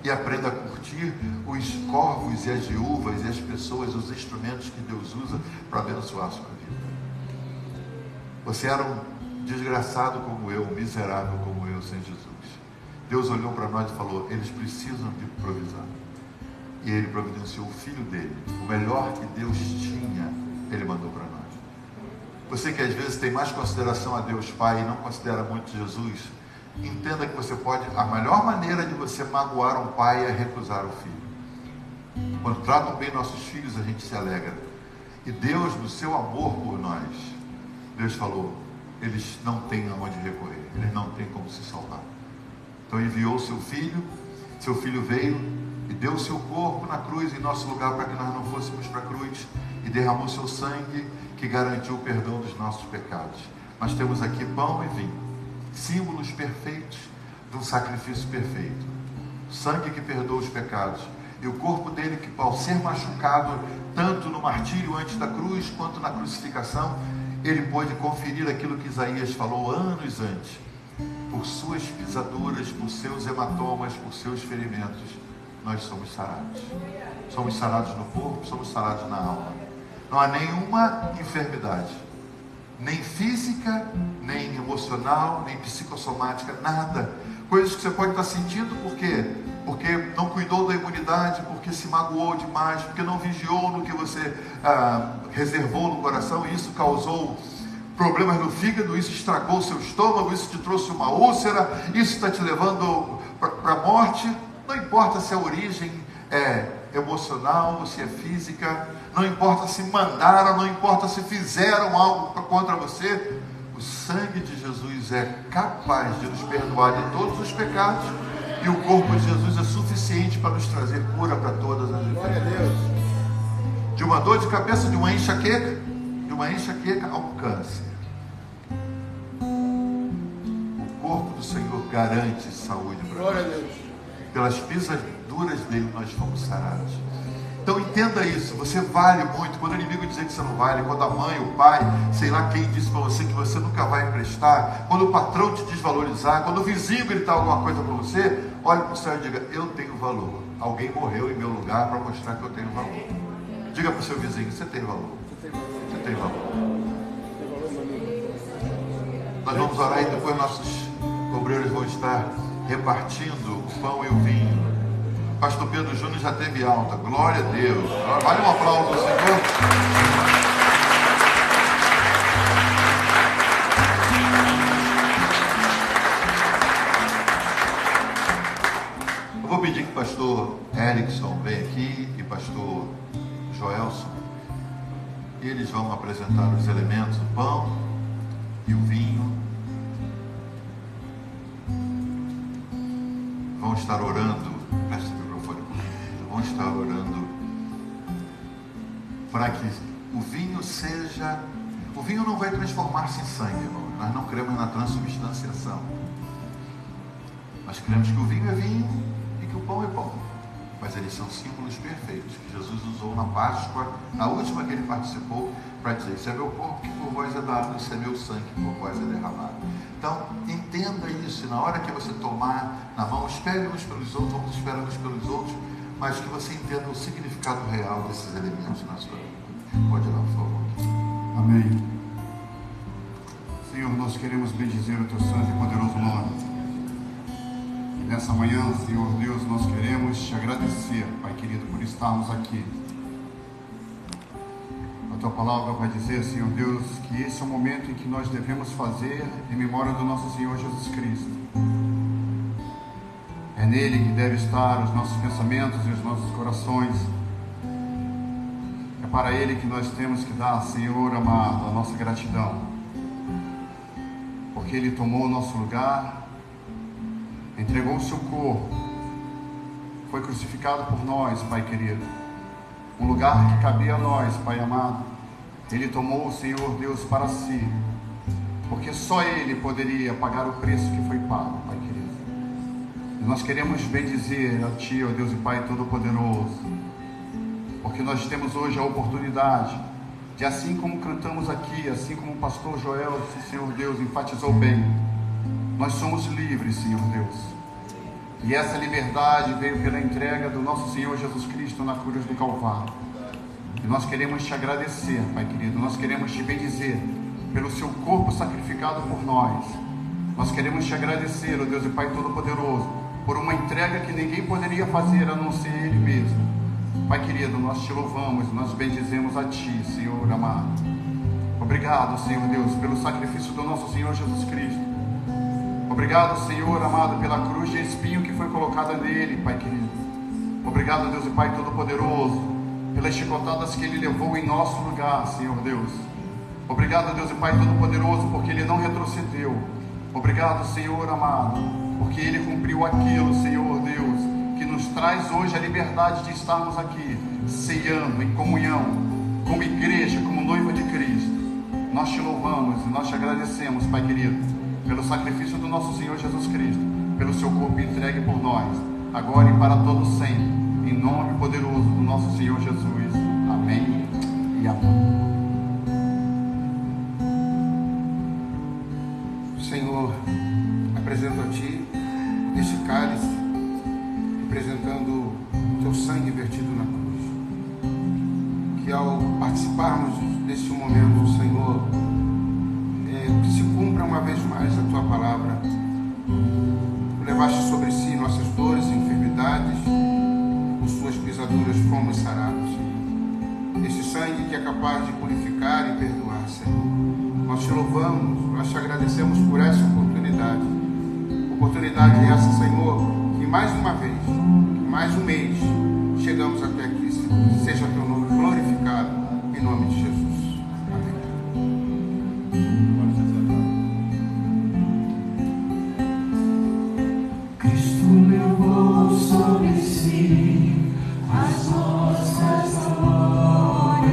S3: E aprenda a curtir os corvos e as viúvas e as pessoas, os instrumentos que Deus usa para abençoar a sua vida. Você era um desgraçado como eu, um miserável como eu, sem Jesus. Deus olhou para nós e falou, eles precisam de provisão. E Ele providenciou o Filho dele. O melhor que Deus tinha, Ele mandou para nós. Você que às vezes tem mais consideração a Deus Pai e não considera muito Jesus, entenda que você pode, a melhor maneira de você magoar um pai é recusar o filho. Quando tratam bem nossos filhos, a gente se alegra. E Deus, no seu amor por nós, Deus falou, eles não têm aonde recorrer, eles não têm como se salvar. Então enviou seu filho veio e deu o seu corpo na cruz em nosso lugar para que nós não fôssemos para a cruz, e derramou seu sangue que garantiu o perdão dos nossos pecados. Nós temos aqui pão e vinho, símbolos perfeitos de um sacrifício perfeito. O sangue que perdoa os pecados e o corpo dele que, ao ser machucado tanto no martírio antes da cruz quanto na crucificação, ele pôde conferir aquilo que Isaías falou anos antes. Por suas pisaduras, por seus hematomas, por seus ferimentos, nós somos sarados. Somos sarados no corpo, somos sarados na alma. Não há nenhuma enfermidade, nem física, nem emocional, nem psicossomática, nada. Coisas que você pode estar sentindo, por quê? Porque não cuidou da imunidade, porque se magoou demais, porque não vigiou no que você reservou no coração, e isso causou problemas no fígado, isso estragou o seu estômago, isso te trouxe uma úlcera, isso está te levando para a morte. Não importa se a origem é emocional, se é física, não importa se mandaram, não importa se fizeram algo contra você, o sangue de Jesus é capaz de nos perdoar de todos os pecados, e o corpo de Jesus é suficiente para nos trazer cura para todas as enfermidades. De uma dor de cabeça, de uma enxaqueca a um câncer. O corpo do Senhor garante saúde para nós. Pelas pisaduras dele nós fomos sarados. Então entenda isso, você vale muito. Quando o inimigo dizer que você não vale, quando a mãe, o pai, sei lá quem disse para você que você nunca vai emprestar, quando o patrão te desvalorizar, quando o vizinho gritar alguma coisa para você, olhe para o céu e diga, eu tenho valor. alguém morreu em meu lugar para mostrar que eu tenho valor. Diga para o seu vizinho, você tem valor. Você tem valor. Nós vamos orar e depois nossos obreiros vão estar repartindo o pão e o vinho. Pastor Pedro Júnior já teve alta. Glória a Deus. Vale um aplauso ao Senhor. Eu vou pedir que o pastor Erickson venha aqui e pastor Joelson. E eles vão apresentar os elementos, o pão e o vinho. Vão estar orando. Preste o microfone comigo. Vão estar orando para que o vinho seja... O vinho não vai transformar-se em sangue, irmão. Nós não cremos na transubstanciação. Nós cremos que o vinho é vinho e que o pão é pão. Mas eles são símbolos perfeitos que Jesus usou na Páscoa, na última que ele participou, para dizer: isso é meu corpo que por vós é dado, isso é meu sangue que por vós é derramado. Então, entenda isso, e na hora que você tomar na mão, espere uns pelos outros, vamos esperar uns pelos outros, mas que você entenda o significado real desses elementos na sua vida. Pode ir lá, por favor.
S4: Amém. Senhor, nós queremos bendizer o teu santo e poderoso nome. Nessa manhã, Senhor Deus, nós queremos te agradecer, Pai querido, por estarmos aqui. A tua palavra vai dizer, Senhor Deus, que esse é o momento em que nós devemos fazer em memória do nosso Senhor Jesus Cristo. É nele que deve estar os nossos pensamentos e os nossos corações. É para ele que nós temos que dar, Senhor amado, a nossa gratidão. Porque ele tomou o nosso lugar, entregou o seu corpo, foi crucificado por nós, Pai querido. Um lugar que cabia a nós, Pai amado. Ele tomou o Senhor Deus para si, porque só Ele poderia pagar o preço que foi pago, Pai querido. E nós queremos bendizer a Ti, ó Deus e Pai Todo-Poderoso, porque nós temos hoje a oportunidade de, assim como cantamos aqui, assim como o pastor Joel, Senhor Deus, enfatizou bem, nós somos livres, Senhor Deus. E essa liberdade veio pela entrega do nosso Senhor Jesus Cristo na cruz do Calvário. E nós queremos te agradecer, Pai querido. Nós queremos te bendizer pelo seu corpo sacrificado por nós. Nós queremos te agradecer, ó Deus e Pai Todo-Poderoso, por uma entrega que ninguém poderia fazer a não ser Ele mesmo. Pai querido, nós te louvamos, nós bendizemos a Ti, Senhor amado. Obrigado, Senhor Deus, pelo sacrifício do nosso Senhor Jesus Cristo. Obrigado, Senhor amado, pela cruz de espinho que foi colocada nele, Pai querido. Obrigado, Deus e Pai Todo-Poderoso, pelas chicotadas que Ele levou em nosso lugar, Senhor Deus. Obrigado, Deus e Pai Todo-Poderoso, porque Ele não retrocedeu. Obrigado, Senhor amado, porque Ele cumpriu aquilo, Senhor Deus, que nos traz hoje a liberdade de estarmos aqui, ceando em comunhão, como igreja, como noiva de Cristo. Nós te louvamos e nós te agradecemos, Pai querido, pelo sacrifício do nosso Senhor Jesus Cristo, pelo seu corpo entregue por nós, agora e para todo sempre, em nome poderoso do nosso Senhor Jesus. Amém e amém.
S2: Senhor, apresento a Ti este cálice, representando o Teu sangue vertido na cruz. Que ao participarmos deste momento, Senhor, que se cumpra uma vez mais a Tua palavra. Tu levaste sobre si nossas dores e enfermidades, por Suas pisaduras fomos sarados. Esse sangue que é capaz de purificar e perdoar, Senhor. Nós te louvamos, nós te agradecemos por essa oportunidade. Oportunidade essa, Senhor, que mais uma vez, mais um mês, chegamos até aqui, Senhor. Seja Teu nome glorificado, em nome de Jesus.
S5: Sobre si as nossas dores,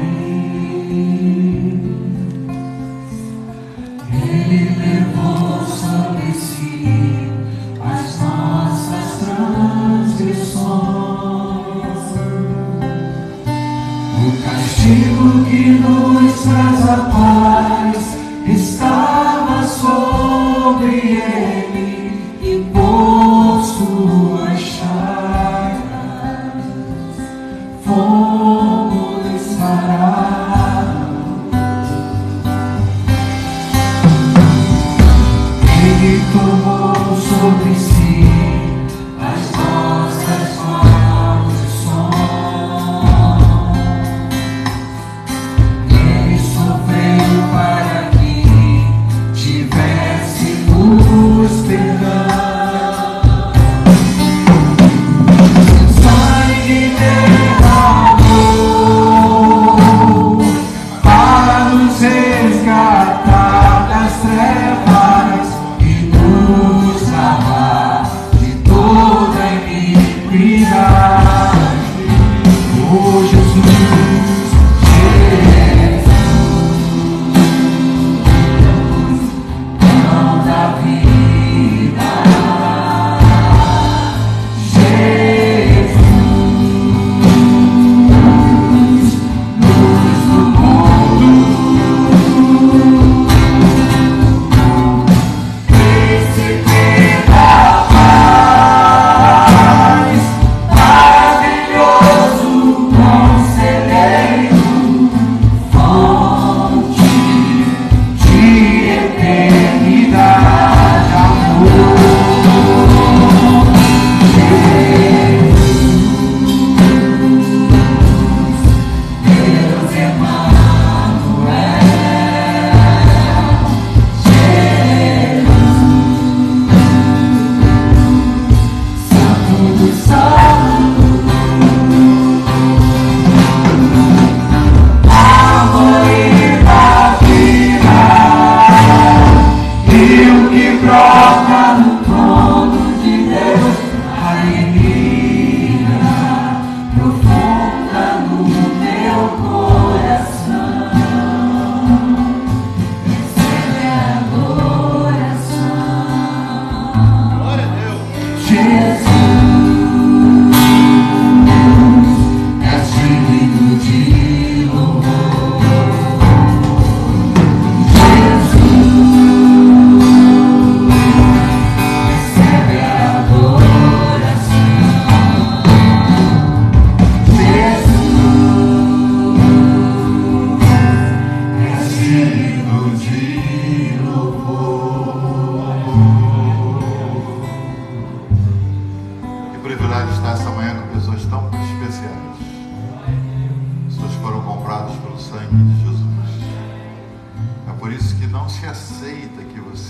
S5: Ele levou sobre si as nossas transgressões. O castigo que nos traz a paz estava sobre Ele, e por Suas chagas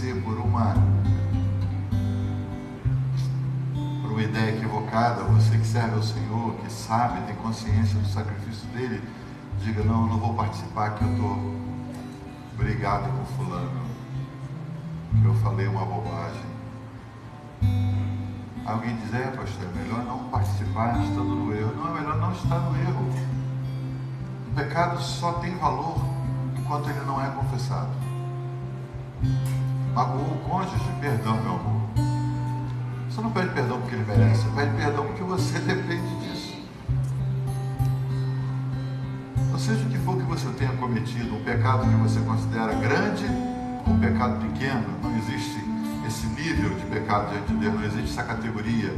S3: você por uma ideia equivocada, você que serve ao Senhor, que sabe, tem consciência do sacrifício dele, diga: não, eu não vou participar, que eu estou brigado com fulano, eu falei uma bobagem. Alguém diz: pastor, é melhor não participar estando no erro. Não, é melhor não estar no erro. O pecado só tem valor enquanto ele não é confessado. Magoou o cônjuge? Perdão, meu amor. Você não pede perdão porque ele merece, você pede perdão porque você depende disso. Ou seja, o que for que você tenha cometido, um pecado que você considera grande, um pecado pequeno, não existe esse nível de pecado diante de Deus, não existe essa categoria,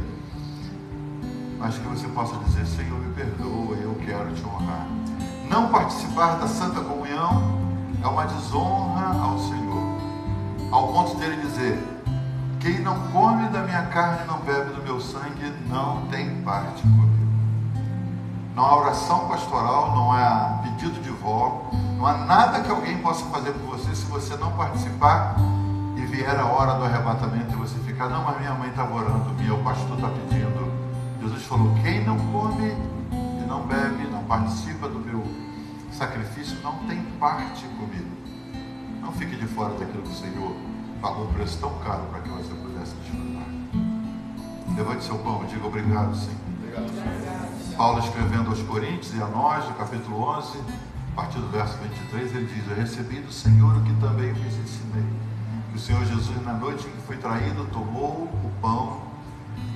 S3: mas que você possa dizer: Senhor, me perdoa, eu quero te honrar. Não participar da Santa Comunhão é uma desonra ao Senhor, ao ponto dele dizer: quem não come da minha carne e não bebe do meu sangue não tem parte comigo. Não há oração pastoral, não há pedido de voto, não há nada que alguém possa fazer por você se você não participar e vier a hora do arrebatamento e você ficar: não, mas minha mãe estava orando, o pastor está pedindo. Jesus falou: quem não come e não bebe, não participa do meu sacrifício, não tem parte comigo. Não fique de fora daquilo que o Senhor pagou um preço tão caro para que você pudesse desfrutar. Levante seu pão e diga: obrigado, Senhor. Paulo, escrevendo aos Coríntios e a nós, no capítulo 11, a partir do verso 23, ele diz: eu recebi do Senhor o que também vos ensinei. Que o Senhor Jesus, na noite em que foi traído, tomou o pão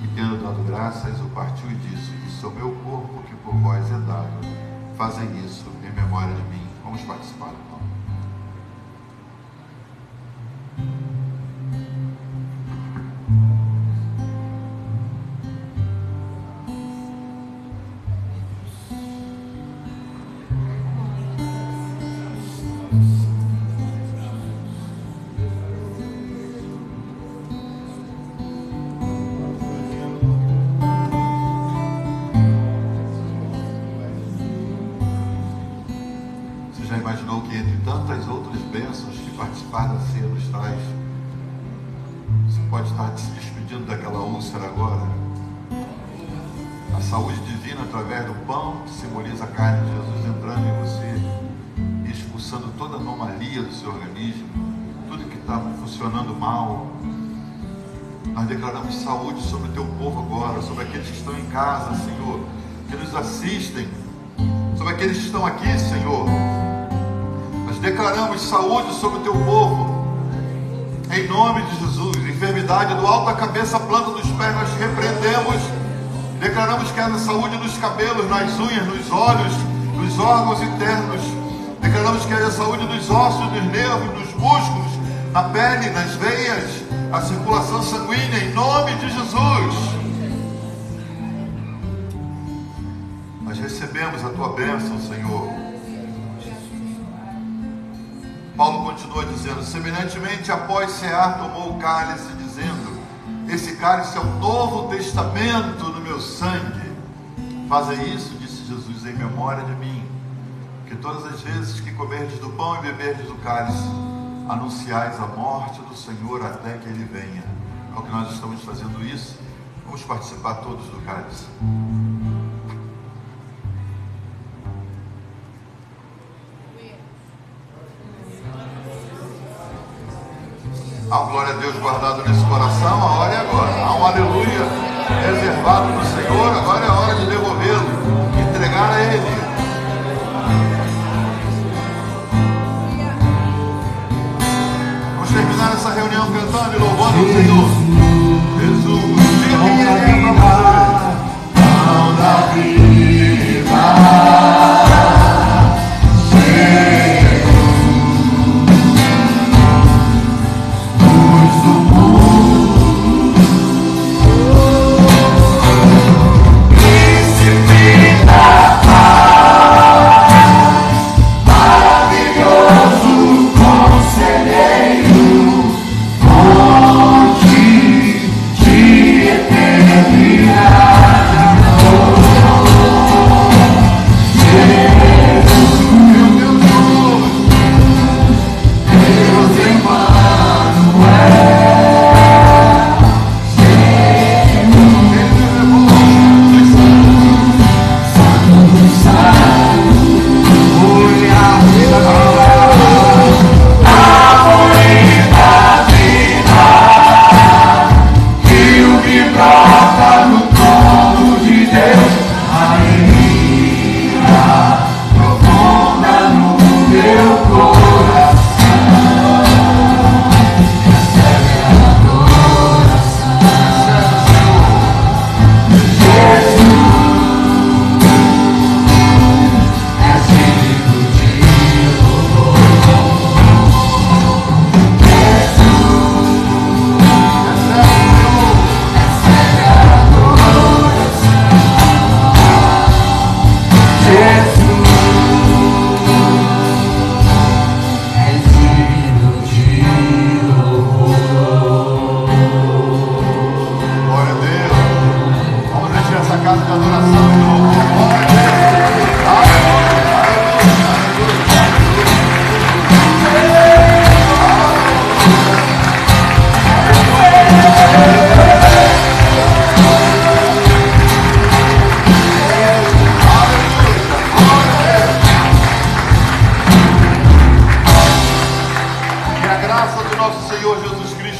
S3: e, tendo dado graças, o partiu e disse: isso é o meu corpo que por vós é dado. Fazem isso em memória de mim. Vamos participar do pão. Participar da ceia nos traz. Você pode estar se despedindo daquela úlcera agora. A saúde divina através do pão, que simboliza a carne de Jesus entrando em você e expulsando toda anomalia do seu organismo, tudo que está funcionando mal. Nós declaramos saúde sobre o teu povo agora, sobre aqueles que estão em casa, Senhor, que nos assistem, sobre aqueles que estão aqui, Senhor. Declaramos saúde sobre o teu povo, em nome de Jesus. Enfermidade do alto da cabeça à planta dos pés, nós repreendemos. Declaramos que há saúde nos cabelos, nas unhas, nos olhos, nos órgãos internos. Declaramos que há saúde nos ossos, nos nervos, nos músculos, na pele, nas veias, a circulação sanguínea, em nome de Jesus. Nós recebemos a tua bênção, Senhor. Paulo continua dizendo: semelhantemente, após cear, tomou o cálice, dizendo: esse cálice é o novo testamento no meu sangue. Fazem isso, disse Jesus, em memória de mim, que todas as vezes que comerdes do pão e beberdes do cálice, anunciais a morte do Senhor até que ele venha. É o que nós estamos fazendo isso. Vamos participar todos do cálice. Há glória a Deus guardado nesse coração, a hora é agora. Há um aleluia reservado no Senhor, agora é a hora de devolvê-lo, entregar a Ele. Vamos terminar essa reunião cantando e louvando o Senhor. Jesus, diga quem Ele é para você. Pão da vida. Conselheiro, onde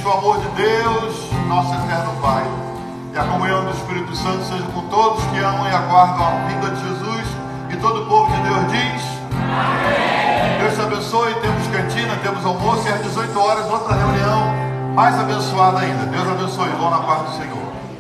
S3: Cristo, o amor de Deus, nosso eterno Pai, e a comunhão do Espírito Santo seja com todos que amam e aguardam a vinda de Jesus. E todo o povo de Deus diz: amém. Deus te abençoe. Temos cantina, temos almoço, e às 18 horas outra reunião mais abençoada ainda. Deus abençoe. Vão na paz do Senhor.